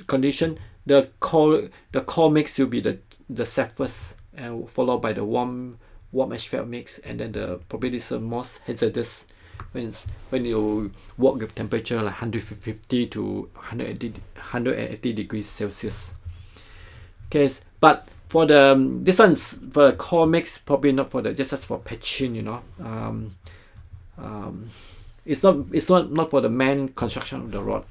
condition, the cold mix will be the safest, and followed by the warm asphalt mix, and then probably this is the most hazardous when you work with temperature like 150 to 180 degrees Celsius. Okay, but for this one's for the cold mix, probably not for just for patching. It's not for the main construction of the rod.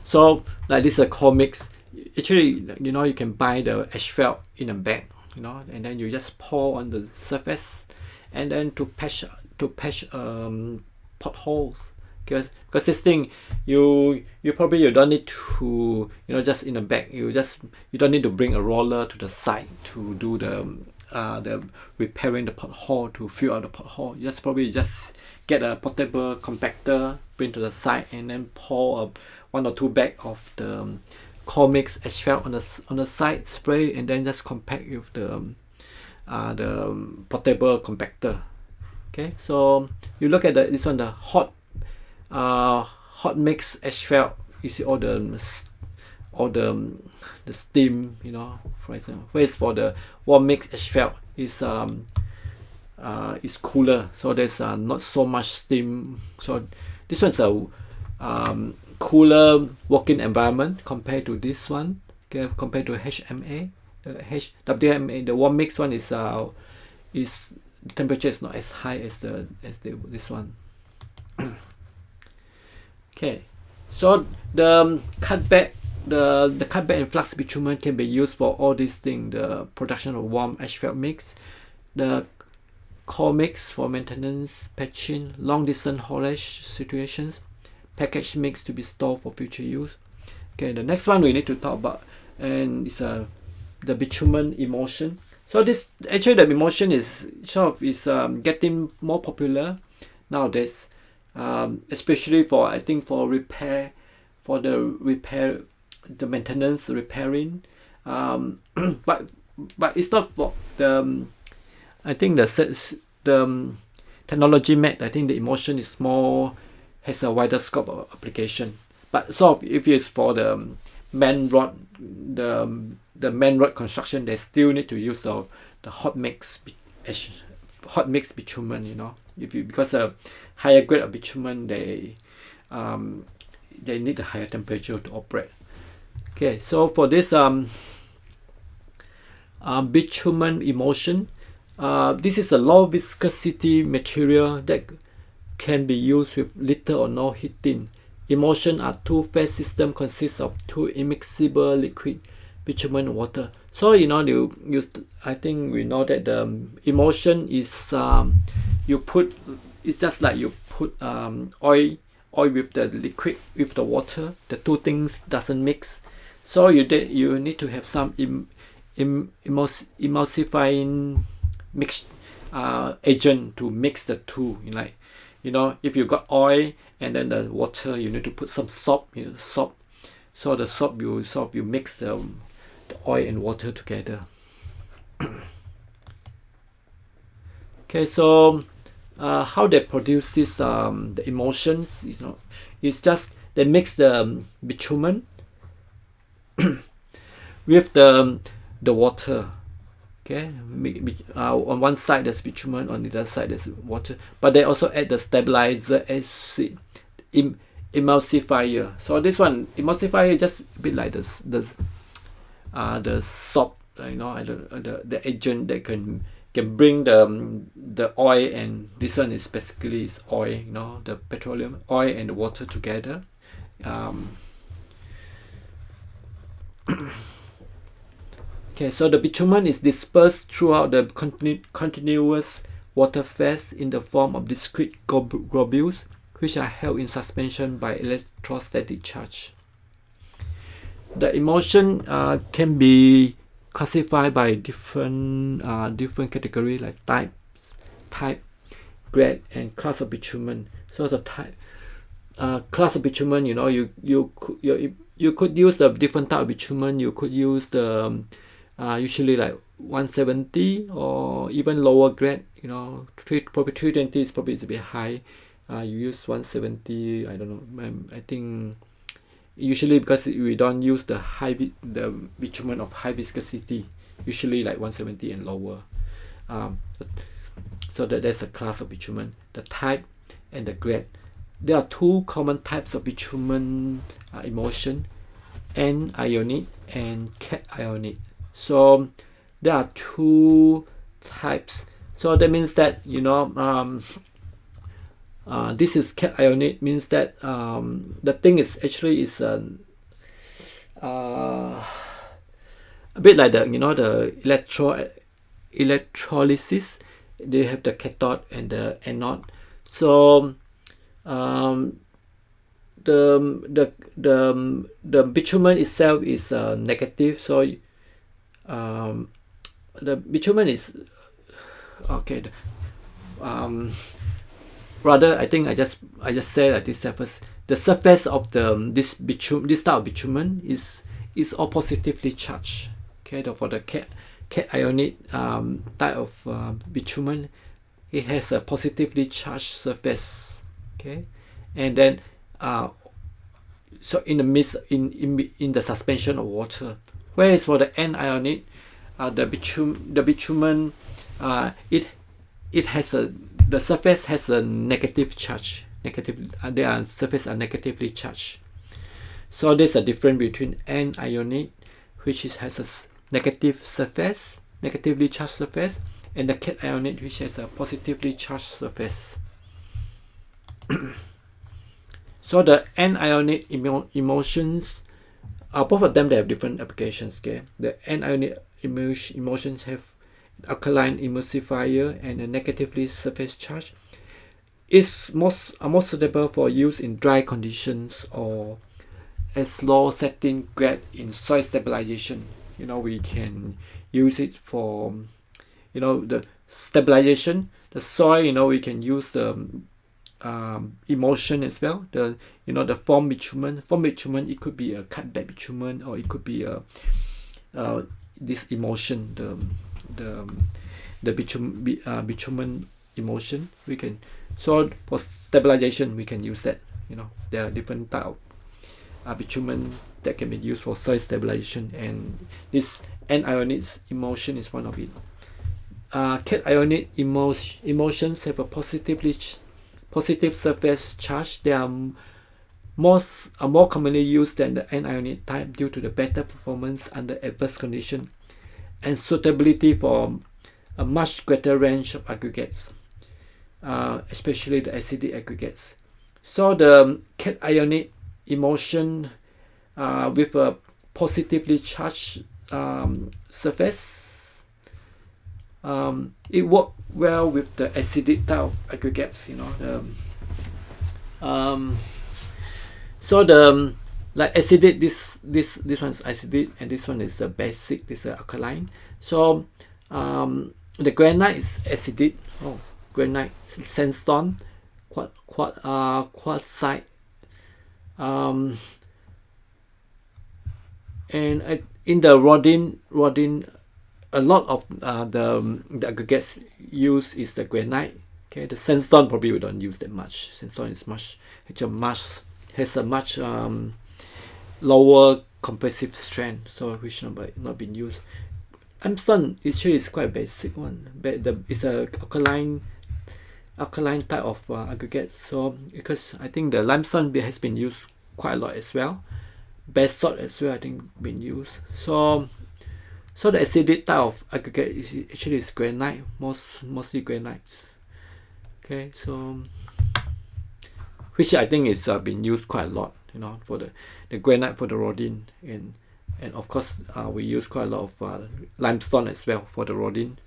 So like this is a cold mix. Actually, you can buy the asphalt in a bag, and then you just pour on the surface, and then to patch potholes. Because this thing you don't need to just in a bag. You don't need to bring a roller to the site to do the repairing the pothole, to fill out the pothole. You just get a portable compactor, bring to the site, and then pour one or two bags of the cold mix asphalt on the side, spray, and then just compact with the portable compactor. Okay, so you look at this one, the hot mix asphalt. You see all the steam, you know, for example. Whereas for the warm mix asphalt is cooler, so there's not so much steam. So this one's a cooler working environment compared to this one. Okay, compared to HMA, WMA, the warm mix one is the temperature is not as high as this one. Okay, so the cutback and flux bitumen can be used for all these things: the production of warm asphalt mix, the cold mix for maintenance, patching, long distance haulage situations, package mix to be stored for future use. Okay, the next one we need to talk about, and it's the bitumen emulsion. So this actually, the emulsion is getting more popular nowadays, especially for, I think, for the maintenance, repairing, but it's not for the I think the technology made. I think the emulsion is has a wider scope of application. But if it's for the main rod, the main rod construction, they still need to use the hot mix bitumen. You know, because a higher grade of bitumen, they need a higher temperature to operate. Okay, so for this bitumen emulsion, this is a low viscosity material that can be used with little or no heating. Emulsion are two-phase system, consists of two immiscible liquid, bitumen and water. So you know, I think we know that the emulsion is it's just like you put oil with the liquid with the water. The two things doesn't mix. So you need to have some emulsifying agent to mix the two. Like, you know, if you got oil and then the water, you need to put some soap. So the soap you mix the oil and water together. Okay, so how they produce this the emulsions, you know, it's just they mix the bitumen with the water. Okay, on one side there's bitumen, on the other side there's water, but they also add the stabilizer acid, emulsifier. So this one, emulsifier, is just a bit like the soap, you know, the agent that can bring the oil, and this one is basically oil, you know, the petroleum oil and the water together. Okay, so the bitumen is dispersed throughout the continuous water phase in the form of discrete globules, which are held in suspension by electrostatic charge. The emulsion can be classified by different categories like type, grade, and class of bitumen. So the type, class of bitumen, you know, you could use the different type of bitumen. You could use the usually like 170 or even lower grade. You know, probably 320 is probably a bit high. You use 170. I don't know. I think usually, because we don't use the bitumen of high viscosity, usually like 170 and lower. So that's a class of bitumen. The type and the grade. There are two common types of bitumen emulsion: anionic and cationic. So there are two types. So that means that, you know, this is cationic, means that the thing is actually a bit like the, you know, the electrolysis. They have the cathode and the anode. So the bitumen itself is negative. So the bitumen is okay. Rather, I think I just said at this surface, the surface of this type of bitumen is is all positively charged. Okay, for the cationic type of bitumen, it has a positively charged surface. Okay, and then so in the midst in the suspension of water. Whereas for the anionic, the bitumen, it has the surface has a negative charge. Their surface are negatively charged. So there's a difference between anionic, which has a negative surface, negatively charged surface, and the cationic, which has a positively charged surface. So the anionic emulsions, both of them, they have different applications. Okay, the anionic emulsions have alkaline emulsifier and a negatively surface charge. Is most suitable for use in dry conditions or as low setting grade in soil stabilization. We can use it for the stabilization. The soil, we can use the emulsion as well. The form bitumen. Form bitumen, it could be a cutback bitumen, or it could be a this emulsion, the bitumen emulsion. We can, so for stabilization we can use that. There are different type of bitumen that can be used for soil stabilization, and this anionic emulsion is one of it. Cationic emulsions have a positive surface charge. They are more commonly used than the anionic type due to the better performance under adverse conditions and suitability for a much greater range of aggregates, especially the acidic aggregates. So the cationic emulsion with a positively charged surface, it works well with the acidic type of aggregates. So the like acidic, this one is acidic, and this one is the basic, this is alkaline. So the granite is acidic. Granite, sandstone, quartzite, and in the rodin, a lot of the aggregates used is the granite. Okay, the sandstone probably we don't use that much. Sandstone is has a much lower compressive strength, so which not been used. Limestone actually is quite a basic one. It's a alkaline type of aggregate. So because I think the limestone has been used quite a lot as well. Basalt as well, I think, been used. So the acidic type of aggregate is granite, mostly granites. Okay, so which I think is been used quite a lot, for the granite for the rodin, and of course we use quite a lot of limestone as well for the rodin.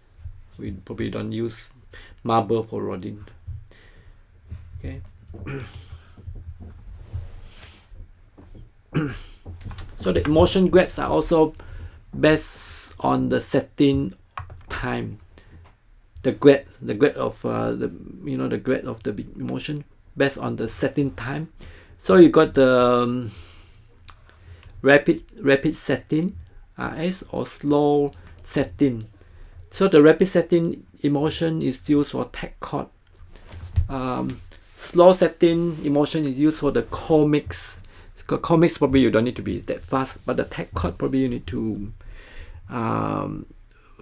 We probably don't use marble for rodin. Okay. So the emulsion grades are also based on the setting time. The grade of the grade of the emulsion based on the setting time. So you got the rapid setting, RS, or slow setting. So the rapid setting emulsion is used for tech coat. Slow setting emulsion is used for the cold mix. Cold mix probably you don't need to be that fast, but the tech coat probably you need to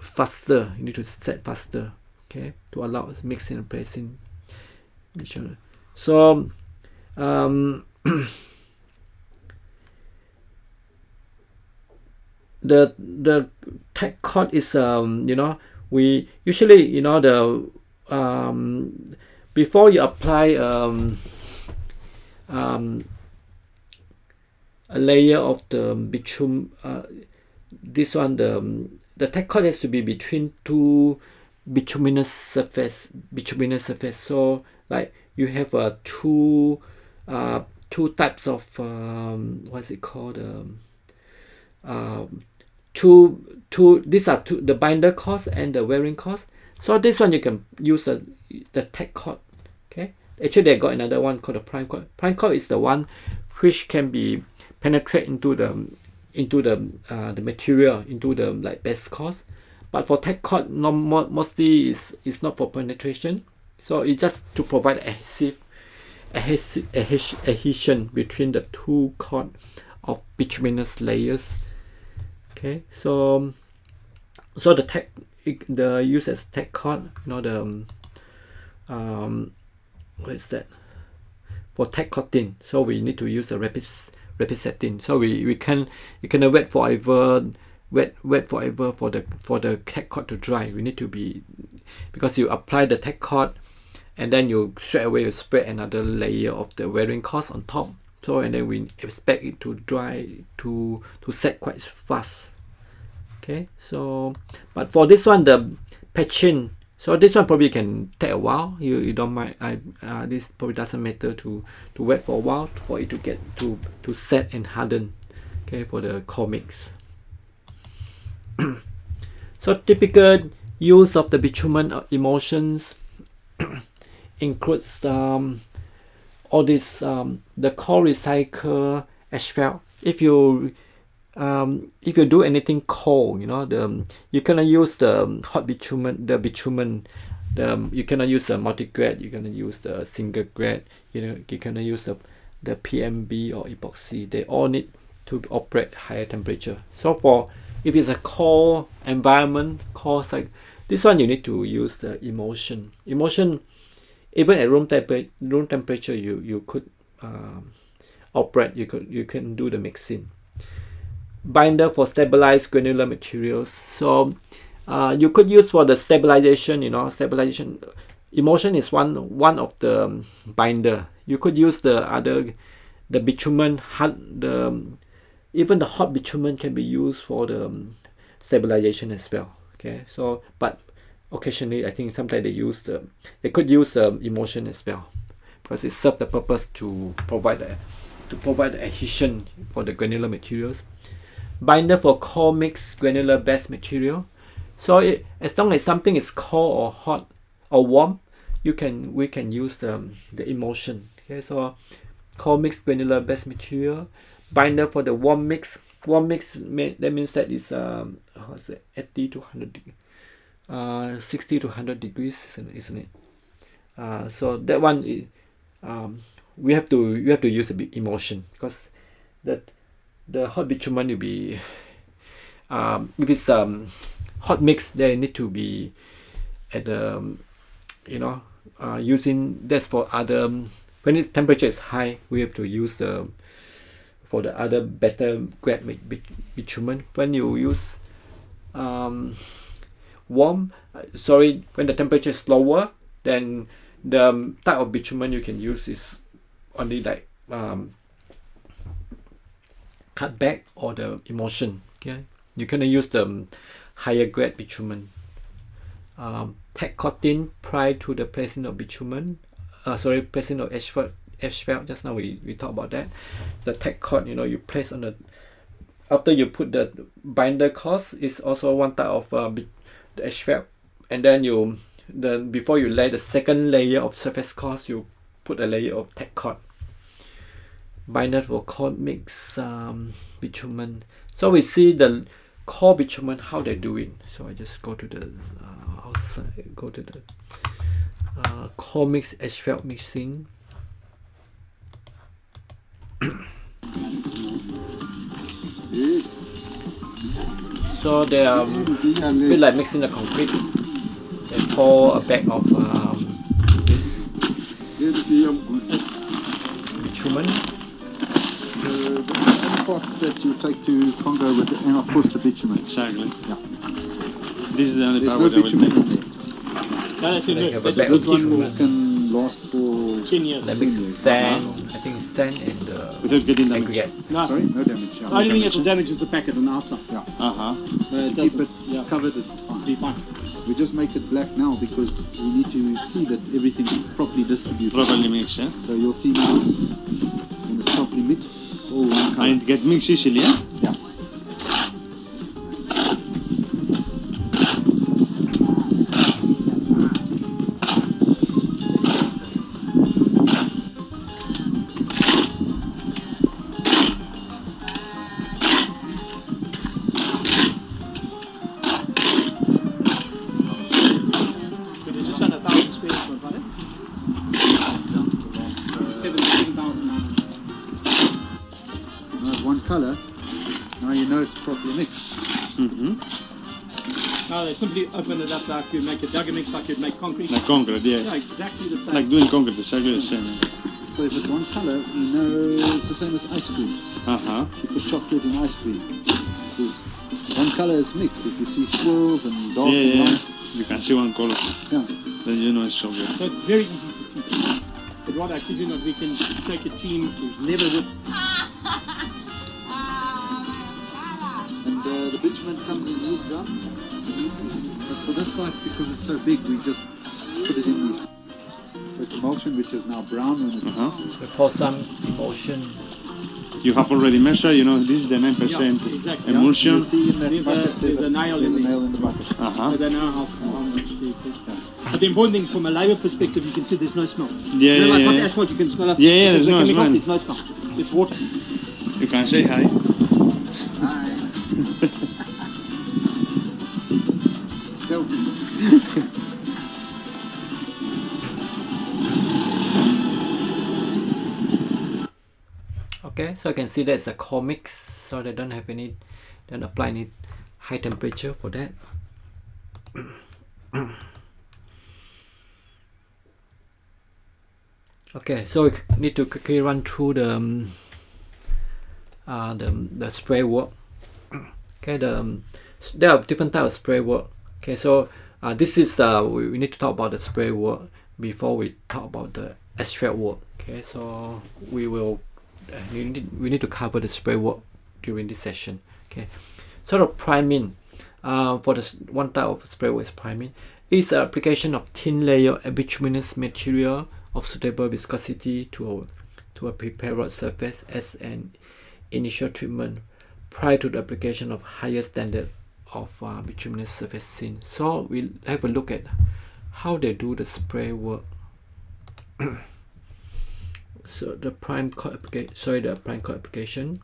faster. You need to set faster, okay, to allow mixing and placing. So the tech coat is we usually the before you apply a layer of the bitumen, this one, the tech coat has to be between two bituminous surface. So like you have two types of what's it called, these are the binder cost and the wearing cost. So this one you can use the tech coat. Okay, actually they got another one called the prime coat. Prime coat is the one which can be penetrate into into the material, into the like best course. But for tech cord, mostly is not for penetration, so it's just to provide adhesion between the two cord of bituminous layers. Okay, so the use as tech cord, the what is that, for tech cording. So we need to use a rapid setting. So you can wait forever for the tech cord to dry. We need to be, because you apply the tech cord and then you straight away you spread another layer of the wearing course on top. So and then we expect it to dry to set quite fast. Okay, so but for this one, the patching, so this one probably can take a while. You don't mind. This probably doesn't matter to wait for a while for it to get to set and harden. Okay, for the core mix. So typical use of the bitumen emulsions includes all this the core recycle asphalt. If you do anything cold, you cannot use the hot bitumen, you cannot use the multi-grade, you cannot use the single grade, you cannot use the PMB or epoxy. They all need to operate higher temperature. So if it's a cold environment, cold site, this one you need to use the emulsion. Even at room temperature, you could operate. You can do the mixing. Binder for stabilized granular materials. So you could use for the stabilization. Stabilization emulsion is one of the binder. You could use the bitumen. Even the hot bitumen can be used for the stabilization as well. Okay, so but occasionally I think sometimes they could use the emulsion as well, because it serves the purpose to provide the adhesion for the granular materials. Binder for core mix granular base material. So as long as something is cold or hot or warm, we can use the emulsion. Okay, so core mix granular base material. Binder for the warm mix. Warm mix, that means that is 80 to 100 degrees, 60 to 100 degrees, isn't it? So that one is you have to use a bit emulsion, because the hot bitumen will be if it's hot mix, they need to be at the using. That's for other, when its temperature is high, we have to use for the other better grade bitumen. When you use when the temperature is lower, then the type of bitumen you can use is only like cutback or the emulsion. Okay, you can use the higher grade bitumen. Tech coating prior to the placing of bitumen. Placing of asphalt. Just now we talked about that. The tech coat, you place on after you put the binder course, is also one type of the asphalt, and then before you lay the second layer of surface course, you put a layer of tech coat. Binder for core mix bitumen. So we see the core bitumen, how they do it. So I just go to the outside, go to the core mix asphalt mixing. So they are a bit like mixing the concrete. They pour a bag of this bitumen. The part that you take to Congo with, and of course the bitumen. Exactly. Yeah. This is the only There's part no where they bitumen would in there. No, that's They good. have a bag of This one bitumen. can last for 10 years. They mix with sand. I think it's sand and Without getting damaged. aggregate. No. sorry, no damage. Yeah. Only thing that will damage is the packet on the outside. Yeah. Uh-huh. It Keep doesn't. it covered, it's fine. Be fine. We just make it black now because we need to see that everything is properly distributed. Properly mixed, yeah? So you'll see now when it's properly mixed, it's all one color. And get mixed easily, yeah? Yeah. colour, now you know it's properly mixed. Now they simply open it up like you make a dugger mix, like you'd make concrete. Like concrete, Yeah, yeah. exactly the same. Like doing concrete, exactly the same. So if it's one colour, you know it's the same as ice cream. You put chocolate in ice cream. Because one colour is mixed. If you see swirls and dark and Yeah. light, You can see one color. yeah. Then you know it's chocolate. So it's very easy to teach. But what I kid you not, we can take a team who's never with. And the bitumen comes in these drums. But for this part, because it's so big, we just put it in these. So it's emulsion which is now brown when it's... We pour some emulsion. You have already measured, you know, this is the 9% Yeah, exactly. emulsion. You see in that There's bucket, there's a nail there's in a there. nail in the bucket. So they know how much to put. But the important thing from a labour perspective, you can see there's no smell. Yeah, You know, like yeah, hot yeah. asphalt, you can smell it. Yeah, yeah, Because there's no the chemicals, smell. there's no smell. It's water. You can say hi. Okay, so you can see that's a core mix, so they don't have any, don't apply any high temperature for that. Okay, so we need to quickly run through the spray work. Okay, there are different types of spray work. Okay, so this is we need to talk about the spray work before we talk about the extract work. Okay, so we need to cover the spray work during this session. Okay, so the priming for the one type of spray work is priming. Is the application of thin layer of bituminous material of suitable viscosity to a prepared rod surface as an initial treatment prior to the application of higher standard of bituminous surfacing. So we'll have a look at how they do the spray work. So the prime coat application, the prime coat application.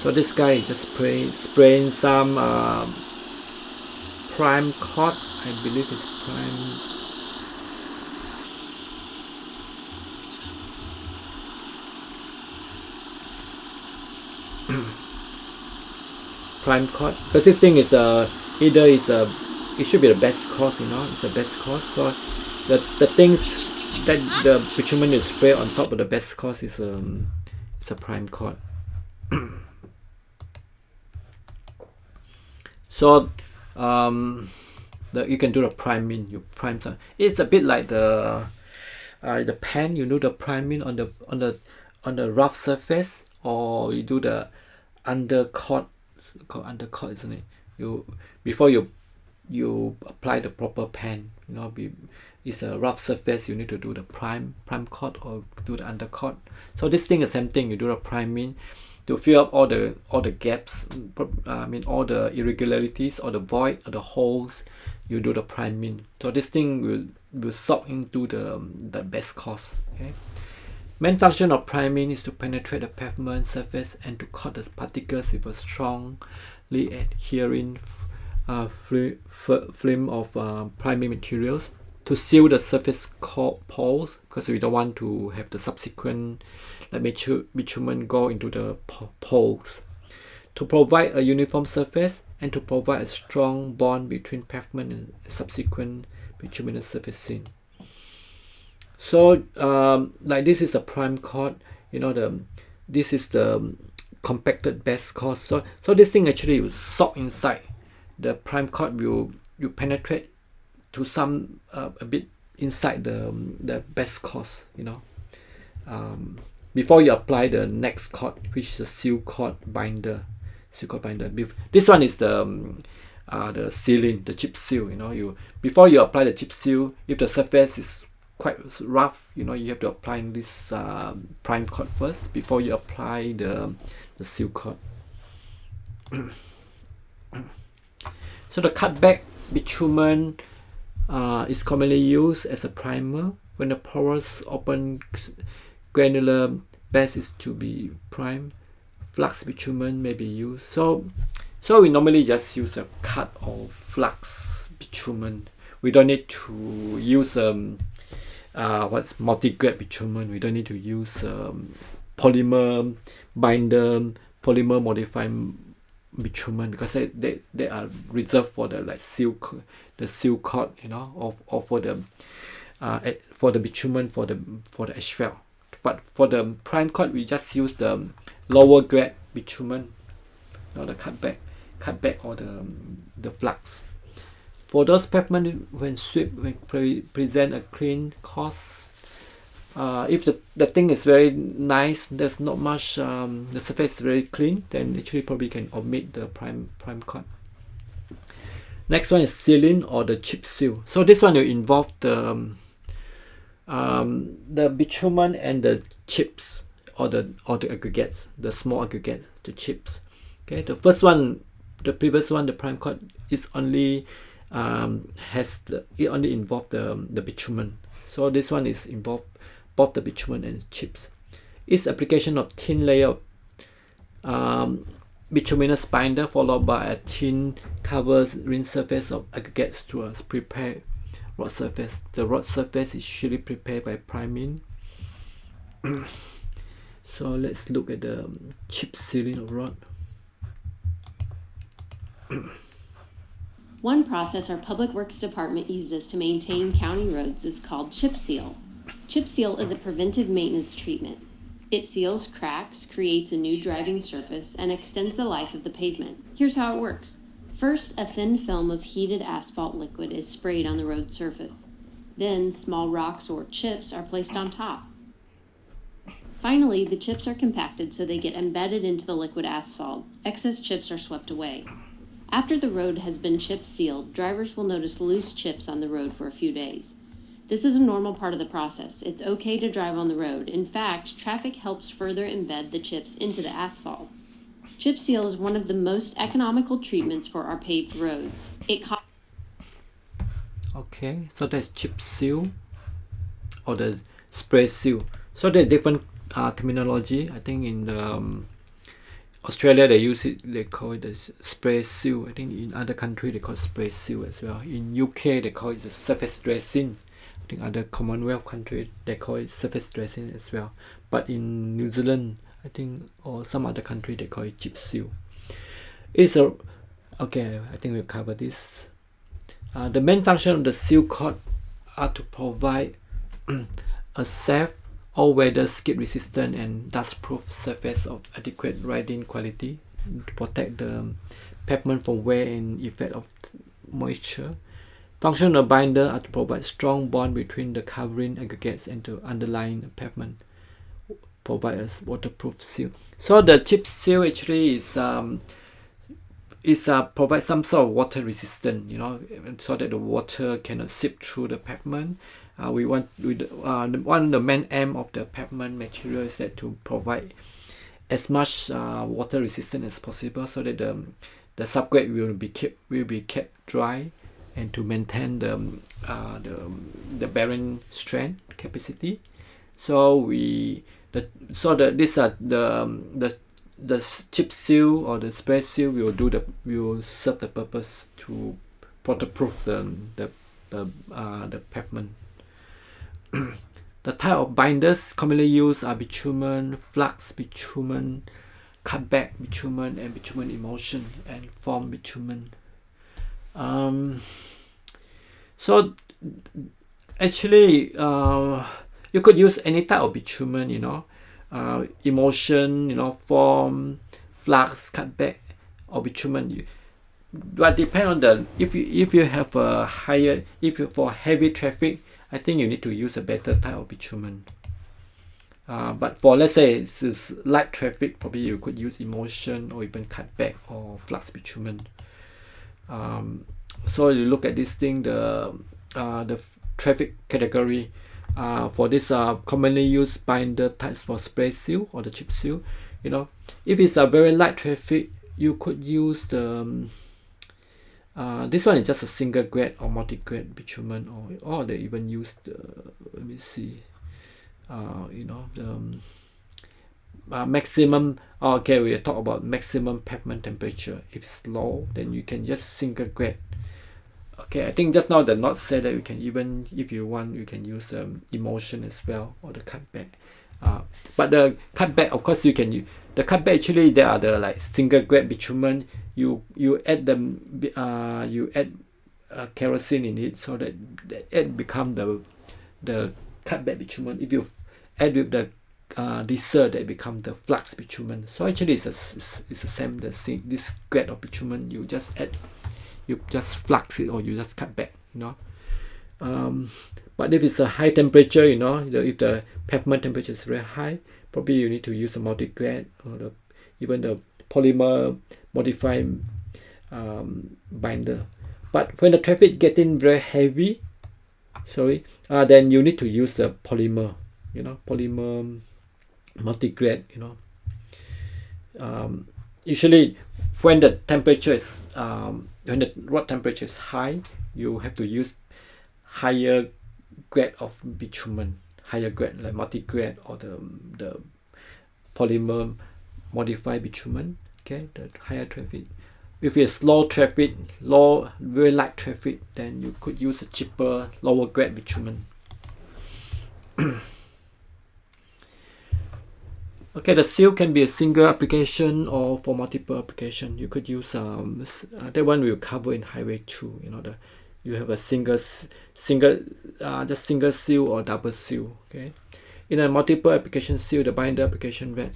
So this guy is just spraying some prime coat. I believe it's prime coat, because this thing is either is it should be the best cost, you know, it's the best cost. So the things that the bitumen is spray on top of the best cost is it's a prime coat. So you can do the priming. You prime some. It's a bit like the pen. You do the priming on the rough surface, or you do the undercoat. Called undercoat, isn't it? Before you apply the proper pen. You know, it's a rough surface. You need to do the prime coat or do the undercoat. So this thing is the same thing. You do the priming to fill up all the gaps, I mean all the irregularities or the void or the holes. You do the priming. So this thing will soak into the best cost. Okay. Main function of priming is to penetrate the pavement surface and to coat the particles with a strongly adhering film of priming materials, to seal the surface pores, because we don't want to have the subsequent bitumen go into the pores, to provide a uniform surface and to provide a strong bond between pavement and subsequent bituminous surfacing. So like this is a prime coat, you know, this is the compacted best coat. So this thing actually will soak inside. The prime coat will penetrate to some a bit inside the best coat, you know, before you apply the next coat, which is a seal coat binder. This one is the sealing, the chip seal. You know, before you apply the chip seal, if the surface is quite rough, you know, you have to apply this prime coat first before you apply the seal coat. So the cutback bitumen is commonly used as a primer when the porous open granular base is to be primed. Flux bitumen may be used. So we normally just use a cut or flux bitumen. We don't need to use what's multi-grade bitumen. We don't need to use polymer binder, polymer modified bitumen, because they are reserved for the like the seal coat, you know, or for the bitumen for the asphalt. But for the prime coat, we just use the lower grade bitumen, not the cutback or the flux. For those pavement, when swept, present a clean course. If the thing is very nice, there's not much, the surface is very clean, then actually probably can omit the prime coat. Next one is sealing or the chip seal. So this one will involve the bitumen and the chips or the aggregates, the small aggregates, the chips. Okay, the previous one, the prime coat is only it only involved the bitumen. So this one is involved both the bitumen and chips. Its application of thin layer of bituminous binder followed by a thin covers rinse surface of aggregates to a prepared rod surface. The rod surface is usually prepared by priming. So let's look at the chip sealing of rod. One process our Public Works Department uses to maintain county roads is called chip seal. Chip seal is a preventive maintenance treatment. It seals cracks, creates a new driving surface, and extends the life of the pavement. Here's how it works. First, a thin film of heated asphalt liquid is sprayed on the road surface. Then, small rocks or chips are placed on top. Finally, the chips are compacted so they get embedded into the liquid asphalt. Excess chips are swept away. After the road has been chip sealed, drivers will notice loose chips on the road for a few days. This is a normal part of the process. It's okay to drive on the road. In fact, traffic helps further embed the chips into the asphalt. Chip seal is one of the most economical treatments for our paved roads. Okay, so that's chip seal or the spray seal. So there's different terminology. I think in the Australia they call it the spray seal. I think in other countries they call it spray seal as well. In UK they call it the surface dressing. I think other Commonwealth countries they call it surface dressing as well. But in New Zealand, I think, or some other country they call it chip seal. Okay, I think we'll cover this. The main function of the seal coat are to provide a safe, all-weather, skid-resistant and dust-proof surface of adequate riding quality to protect the pavement from wear and effect of moisture. Function of binder are to provide strong bond between the covering aggregates and the underlying pavement. Provide a waterproof seal. So the chip seal actually is provide some sort of water resistant, you know, so that the water cannot seep through the pavement. One of the main aim of the pavement material is that to provide as much water resistant as possible, so that the subgrade will be kept dry, and to maintain the bearing strength capacity. So the chip seal or the spray seal will serve the purpose to waterproof the pavement. The type of binders commonly used are bitumen, flux bitumen, cutback bitumen, and bitumen emulsion and form bitumen. So actually, you could use any type of bitumen, you know, emulsion, you know, form, flux, cutback, or bitumen. But depend on if you have a higher, for heavy traffic, I think you need to use a better type of bitumen. But for, let's say, it's light traffic, probably you could use emulsion or even cutback or flux bitumen. So you look at this thing, the traffic category. For this commonly used binder types for spray seal or the chip seal, you know, if it's a very light traffic, you could use the this one is just a single grade or multi-grade bitumen, or they even use the, let me see, you know, the maximum. Okay, we talk about maximum pavement temperature. If it's low, then you can just single grade Okay, I think just now the note said that you can even, if you want, you can use emulsion as well, or the cutback. But the cutback, of course, you can use the cutback. Actually, there are the like single grade bitumen. You add them, you add kerosene in it, so that it become the cutback bitumen. If you add with the diesel, that become the flux bitumen. So actually, it's the same. This grade of bitumen, you just add, you just flux it, or you just cut back. But if it's a high temperature, if the pavement temperature is very high, probably you need to use a multi-grade, or even the polymer modified binder. But when the traffic getting very heavy, then you need to use the polymer, polymer multi-grade. Usually when the temperature is when the rod temperature is high, you have to use higher grade of bitumen, higher grade like multi-grade, or the polymer modified bitumen. Okay, the higher traffic. If it's low traffic, very light traffic, then you could use a cheaper, lower grade bitumen. Okay, the seal can be a single application or for multiple application. You could use that one we'll cover in Highway 2. You have a single seal or double seal. Okay, in a multiple application seal, the binder application rate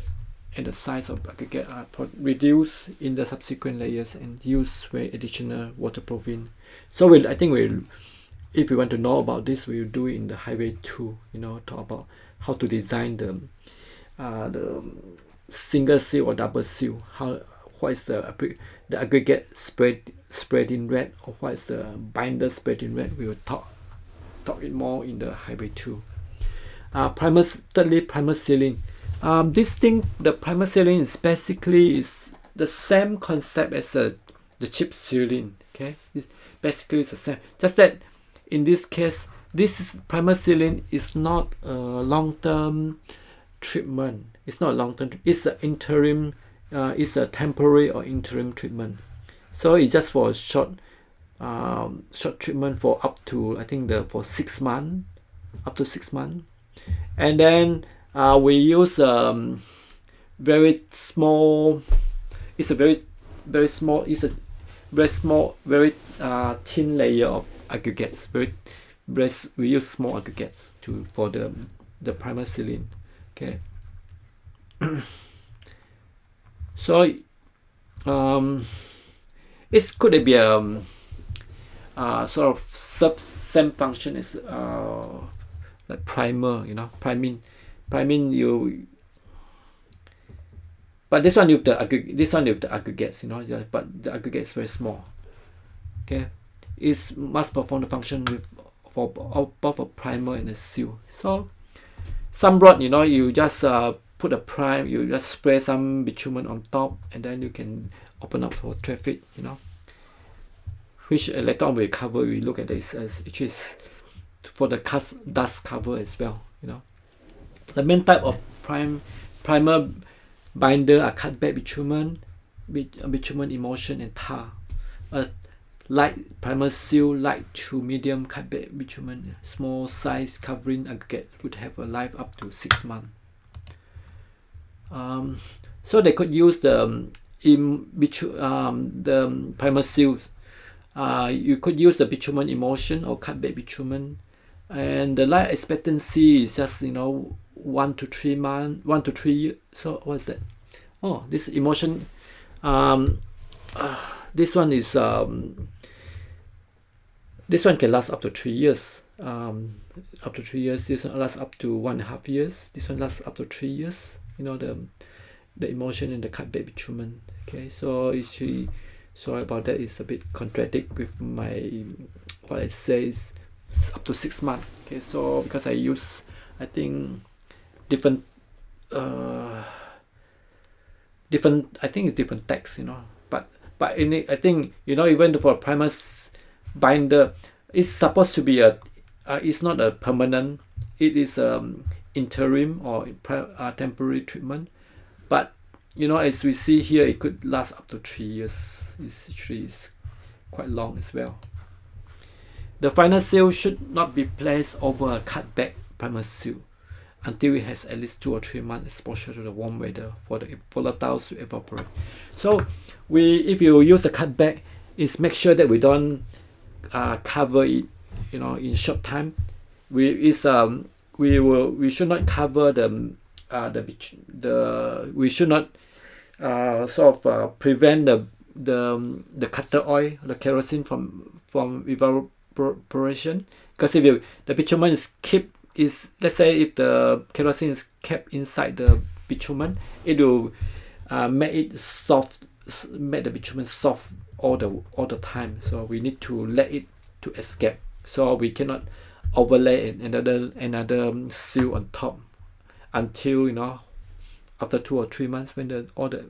and the size of aggregate are reduced in the subsequent layers and used with additional waterproofing. So I think if you want to know about this, we'll do it in the Highway 2. Talk about how to design the single seal or double seal. What is the aggregate spreading rate, or what is the binder spreading rate? We will talk it more in the Highway 2. Thirdly, primer sealing. The primer sealing is basically the same concept as the chip sealing. Okay, basically it's the same. Just that in this case, primer sealing is not a long-term treatment. It's not long-term. It's an interim. It's a temporary or interim treatment. So it's just for a short treatment for up to, I think, for 6 months, up to 6 months, and then we use very small. It's a very small. It's a very small, very thin layer of aggregates. We use small aggregates for the primer sealing. Okay. So it could be a sort of same function as like primer, priming you. But this one with the aggregates, but the aggregate is very small. Okay, it must perform the function for both a primer and a seal. So some rod, you just put a prime, you just spray some bitumen on top, and then you can open up for traffic, which later on we look at this as it is for the dust cover as well. The main type of primer binder are cutback bitumen, bitumen emulsion, and tar. Light primer seal, light to medium cutback bitumen, small size covering aggregate would have a life up to 6 months. So they could use the primer seals. You could use the bitumen emulsion or cutback bitumen, and the life expectancy is just 1 to 3 months, 1 to 3 years. So what's that? Oh, this emulsion. This one is this one can last up to 3 years. Up to 3 years. This one lasts up to 1.5 years. This one lasts up to 3 years. The emulsion and the cutback bitumen. Okay, so actually, sorry about that. It's a bit contradict with what I say is up to 6 months. Okay, so because I use, I think, different I think it's different text, but in it, I think, even for a primer binder, it's supposed to be it's not a permanent. It is interim or temporary treatment, but as we see here, it could last up to 3 years. It's quite long as well. The final seal should not be placed over a cutback primer seal until it has at least 2 or 3 months exposure to the warm weather for the volatiles to evaporate. So if you use the cutback, is make sure that we don't cover it, in short time. We should not cover we should not prevent the cutter oil, the kerosene from evaporation, because if the bitumen let's say if the kerosene is kept inside the bitumen, it will make the bitumen soft all the time. So we need to let it to escape. So we cannot overlay another seal on top until after 2 or 3 months when all the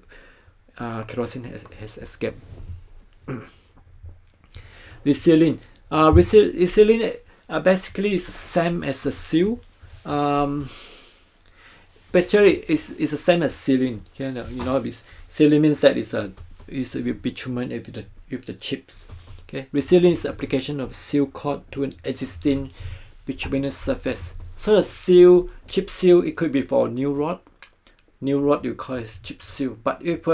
kerosene has escaped. Resealing. Resealing basically is the same as a seal. Basically it's the same as sealing. Sealing means that it's with bitumen with the chips. Okay, resealing is the application of seal coat to an existing bituminous surface. So the chip seal, it could be for new rod you call it chip seal. But if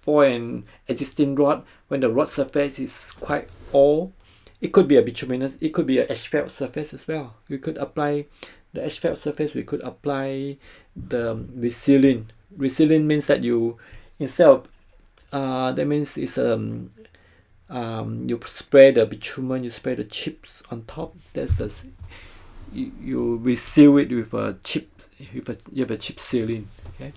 for an existing rod, when the rod surface is quite old, it could be a bituminous, it could be an asphalt surface as well. We could apply the asphalt surface, we could apply the resealing. Resealing means that you, instead of that means it's you spray the bitumen, you spray the chips on top. You reseal it with a chip, you have a chip sealing. Okay.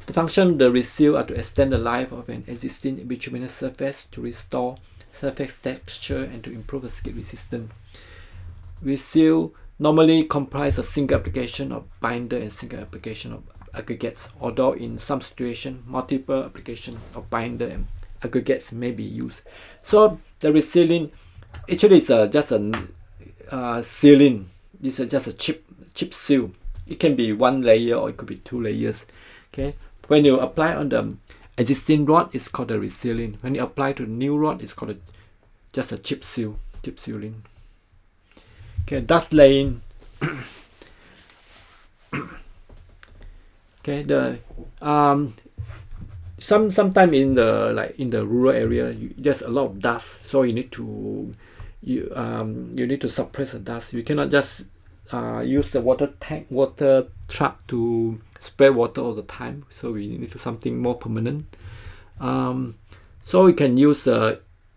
The function of the reseal are to extend the life of an existing bituminous surface, to restore surface texture, and to improve the skid resistance. Reseal normally comprise a single application of binder and single application of aggregates, although in some situations multiple application of binder and aggregates may be used. So the resealing actually is just a sealing. This is just a chip seal. It can be 1 layer or it could be 2 layers. Okay. When you apply on the existing rod, it's called the resealing. When you apply to the new rod, it's called just a chip sealing. Okay, dust laying. Okay, sometime in the rural area, there's a lot of dust, so you need to suppress the dust. You cannot just use the water truck to spray water all the time. So we need to something more permanent. So you can use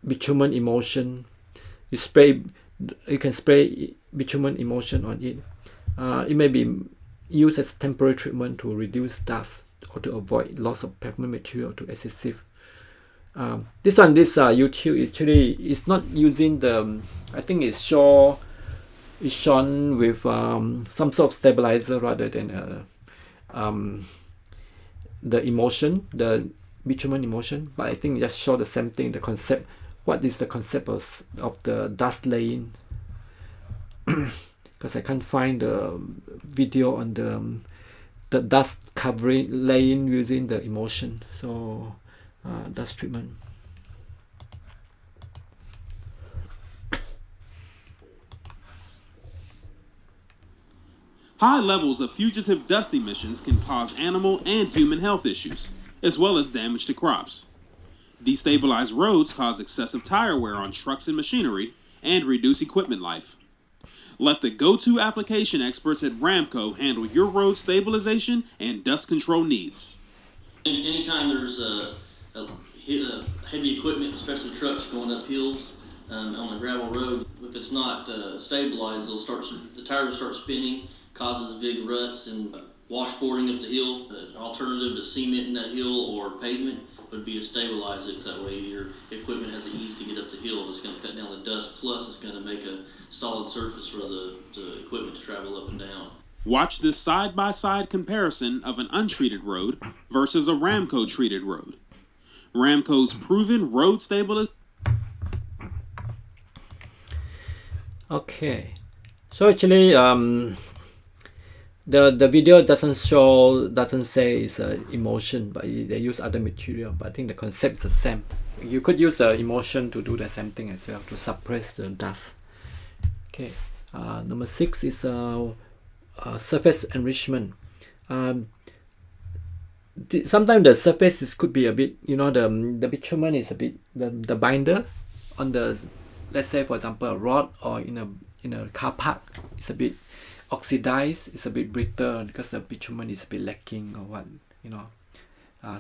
bitumen emulsion. You can spray bitumen emulsion on it. It may be used as temporary treatment to reduce dust or to avoid loss of pavement material to adhesive. This YouTube actually is not using I think it's shown with some sort of stabilizer rather than the emulsion, the bitumen emulsion. But I think just show the same thing, the concept. What is the concept of the dust laying? Because I can't find the video on the dust covering laying using the emulsion. So dust treatment. High levels of fugitive dust emissions can cause animal and human health issues, as well as damage to crops. Destabilized roads cause excessive tire wear on trucks and machinery and reduce equipment life. Let the go-to application experts at Ramco handle your road stabilization and dust control needs. Anytime there's heavy equipment, especially trucks going up hills on a gravel road, if it's not stabilized, the tires will start spinning, causes big ruts and washboarding up the hill. An alternative to cementing that hill or pavement would be to stabilize it. That way your equipment has the ease to get up the hill. It's going to cut down the dust, plus it's going to make a solid surface for the equipment to travel up and down. Watch this side-by-side comparison of an untreated road versus a Ramco treated road. Ramco's proven road stabilization. Okay, so actually the video doesn't say it's emulsion, but they use other material. But I think the concept is the same. You could use the emulsion to do the same thing as well, to suppress the dust. Okay. Number 6 is surface enrichment. Sometimes the surface could be a bit, the bitumen is a bit, the binder on the, let's say for example a rod or in a car park, it's a bit oxidized, it's a bit brittle because the bitumen is a bit lacking or what,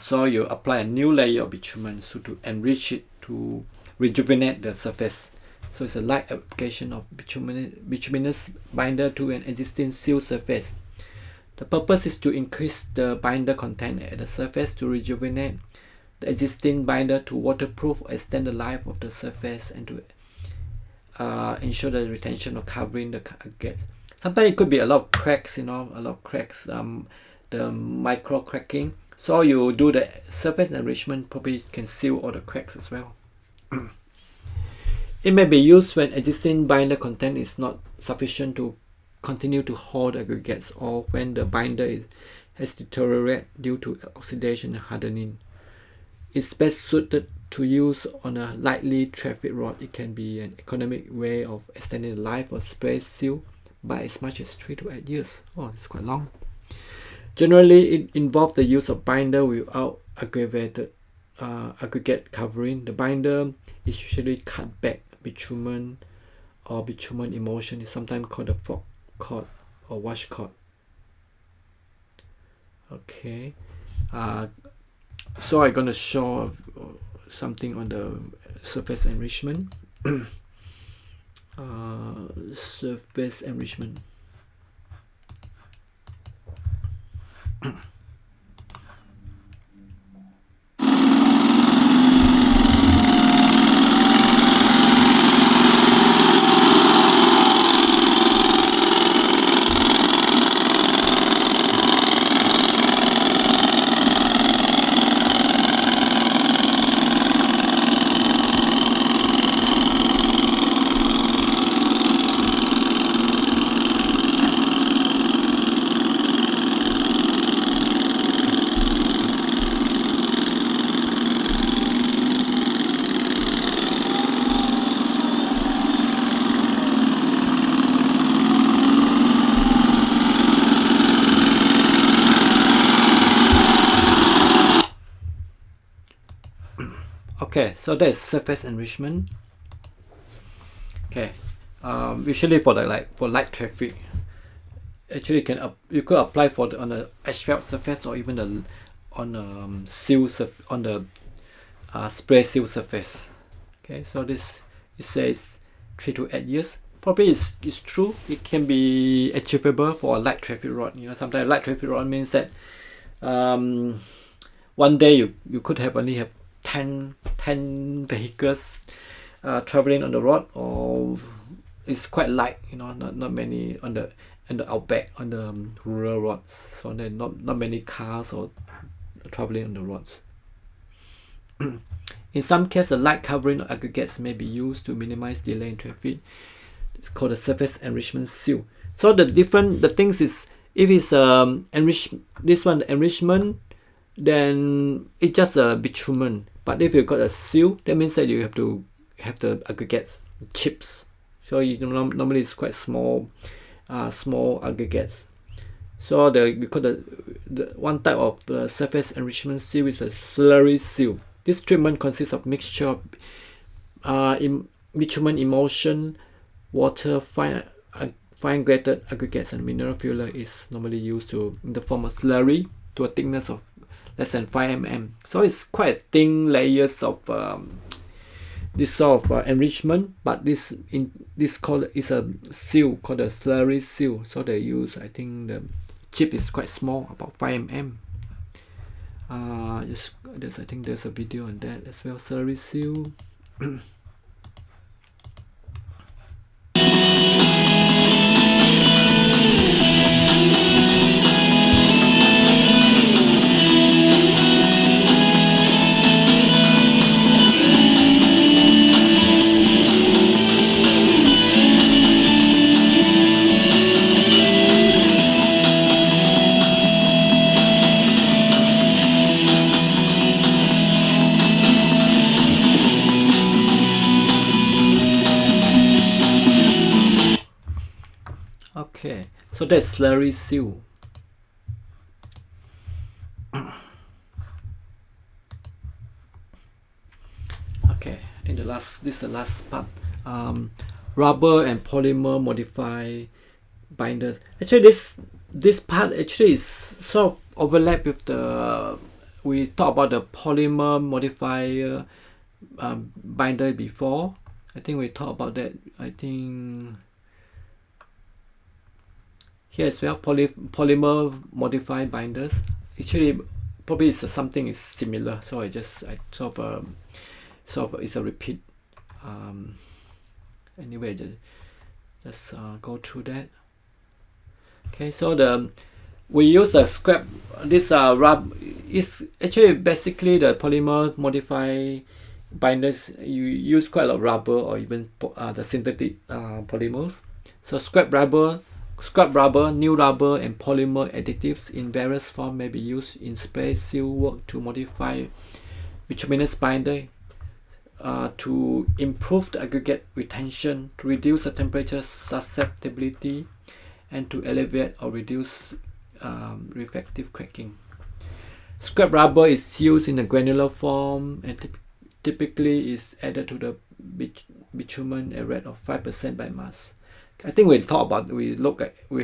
so you apply a new layer of bitumen so to enrich it, to rejuvenate the surface. So it's a light application of bituminous binder to an existing seal surface. The purpose is to increase the binder content at the surface to rejuvenate the existing binder, to waterproof or extend the life of the surface, and to ensure the retention or covering the aggregates. Sometimes it could be a lot of cracks, the micro cracking. So you do the surface enrichment, probably can seal all the cracks as well. It may be used when existing binder content is not sufficient to continue to hold aggregates, or when the binder has deteriorated due to oxidation and hardening. It's best suited to use on a lightly traffic rod. It can be an economic way of extending the life of spray seal by as much as 3 to 8 years. Oh, it's quite long. Generally, it involves the use of binder without aggregate covering. The binder is usually cutback bitumen or bitumen emulsion. Is sometimes called a fog cord or washcloth. Okay, so I'm gonna show something on the surface enrichment. Surface enrichment. Okay, so that's surface enrichment. Okay, usually for light traffic, actually you could apply on the asphalt surface, or even on the spray seal surface. Okay, so this, it says 3 to 8 years. Probably it's true. It can be achievable for a light traffic rod. Sometimes light traffic rod means that one day you could only have 10 vehicles traveling on the road, or it's quite light, not many on the outback, on the rural roads, so there not many cars or traveling on the roads. In some cases, a light covering of aggregates may be used to minimize delay in traffic. It's called a surface enrichment seal. So the things is, if it's enrichment, then it's just a bitumen. But if you got a seal, that means that you have to have the aggregates chips. So normally it's quite small aggregates. So because the one type of the surface enrichment seal is a slurry seal. This treatment consists of mixture of bitumen emulsion, water, fine grated aggregates, and mineral filler is normally used in the form of slurry to a thickness of less than 5 mm. So it's quite thin layers of this sort of enrichment, but this is a seal called a slurry seal. So they use, I think the chip is quite small, about 5 mm. I think there's a video on that as well. Slurry seal. Okay, so that's slurry seal. Okay, I think this is the last part. Rubber and polymer modify binders. Actually, this part actually is sort of overlap with the we talked about the polymer modifier binder before. I think we talked about that. I think here as well, polymer modified binders. Actually, probably it's something is similar. So I sort of it's a repeat. Anyway, just go through that. Okay, so we use a scrap. This rub is actually basically the polymer modified binders. You use quite a lot of rubber or even the synthetic polymers. So scrap rubber, new rubber, and polymer additives in various forms may be used in spray seal work to modify bituminous binder to improve the aggregate retention, to reduce the temperature susceptibility, and to alleviate or reduce refractive cracking. Scrap rubber is used in a granular form and typically is added to the bitumen at a rate of 5% by mass. I think we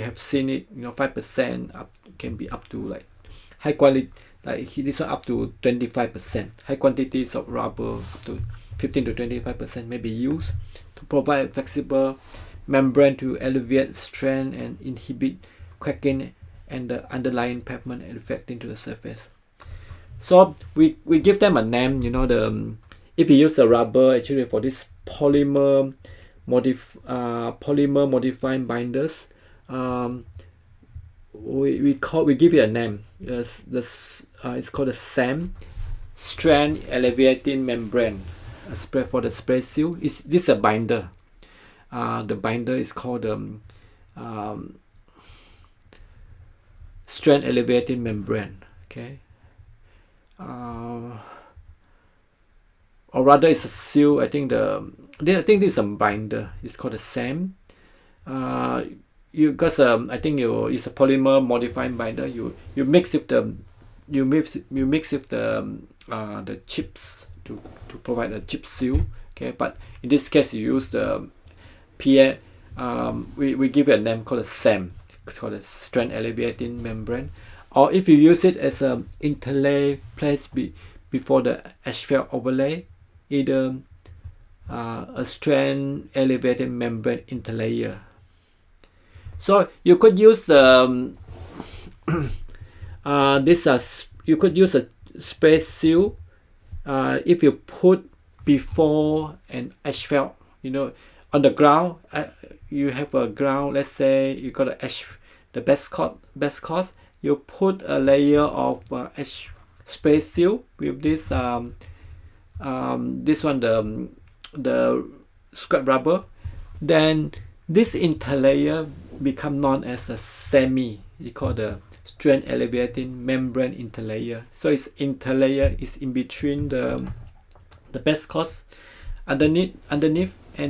have seen it, 5% up can be up to like high quality, like this one up to 25%. High quantities of rubber up to 15 to 25% may be used to provide flexible membrane to alleviate strain and inhibit cracking and the underlying pavement affecting to the surface. So we give them a name, if you use a rubber actually for this polymer modifying binders, we give it a name. It's called a SAM, strand alleviating membrane. Spray for the spray seal. This is a binder. The binder is called strand alleviating membrane. Okay. Or rather, it's a seal. I think this is a binder. It's called a SAM. I think it's a polymer modifying binder. You mix with the chips to provide a chip seal. Okay, but in this case you use the PA. We give it a name called a SAM. It's called a strand alleviating membrane. Or if you use it as an interlay placed before the asphalt overlay, either a strand alleviating membrane interlayer. So you could use the you could use a spray seal if you put before an asphalt, on the ground. You have a ground, let's say you got the best course, you put a layer of spray seal with this the scrap rubber, then this interlayer become known as a semi. You call the strand alleviating membrane interlayer. So its interlayer is in between the best course underneath and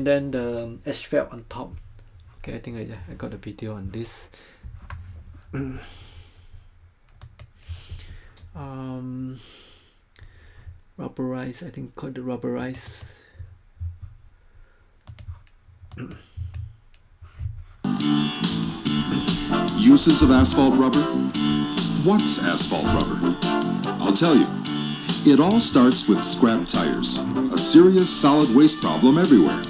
then the asphalt on top. Okay, I think I got a video on this. Rubberize, I think called the rubberize. Uses of asphalt rubber? What's asphalt rubber? I'll tell you. It all starts with scrap tires, a serious solid waste problem everywhere.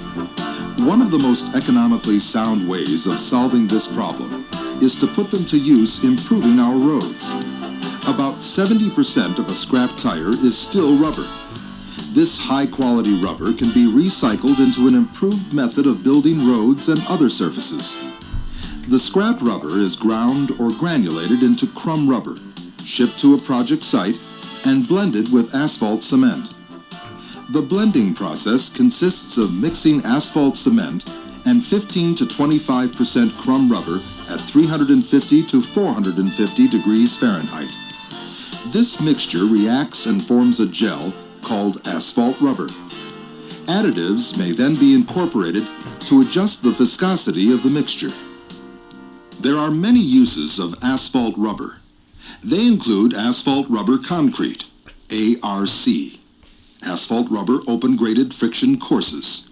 One of the most economically sound ways of solving this problem is to put them to use improving our roads. About 70% of a scrap tire is still rubber. This high-quality rubber can be recycled into an improved method of building roads and other surfaces. The scrap rubber is ground or granulated into crumb rubber, shipped to a project site, and blended with asphalt cement. The blending process consists of mixing asphalt cement and 15 to 25% crumb rubber at 350 to 450 degrees Fahrenheit. This mixture reacts and forms a gel called asphalt rubber. Additives may then be incorporated to adjust the viscosity of the mixture. There are many uses of asphalt rubber. They include asphalt rubber concrete, ARC, asphalt rubber open-graded friction courses,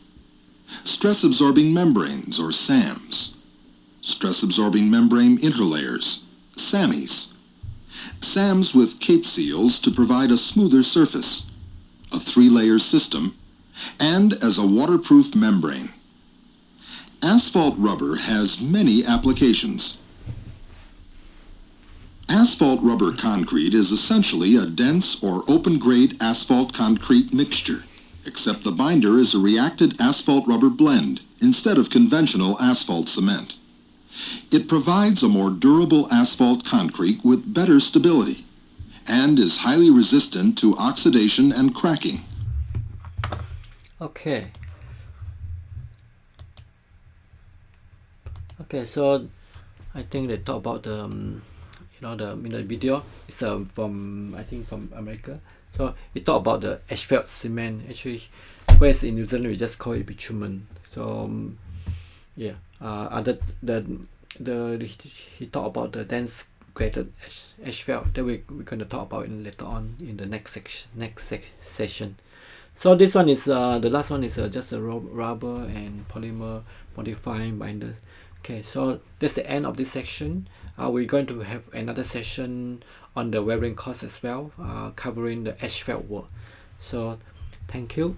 stress-absorbing membranes, or SAMs, stress-absorbing membrane interlayers, SAMIs, SAMs with cape seals to provide a smoother surface, a 3-layer system, and as a waterproof membrane. Asphalt rubber has many applications. Asphalt rubber concrete is essentially a dense or open-grade asphalt concrete mixture, except the binder is a reacted asphalt rubber blend instead of conventional asphalt cement. It provides a more durable asphalt concrete with better stability and is highly resistant to oxidation and cracking. Okay. Okay, so I think they talk about the the video is from I think from America. So it talk about the asphalt cement. Actually, whereas in New Zealand we just call it bitumen. So yeah, other he talk about the dense graded asphalt that we're going to talk about later on in the next session. So this one is the last one is just a rubber and polymer modifying binder. Okay, so that's the end of this section. We're going to have another session on the wearing course as well, covering the asphalt work. So thank you.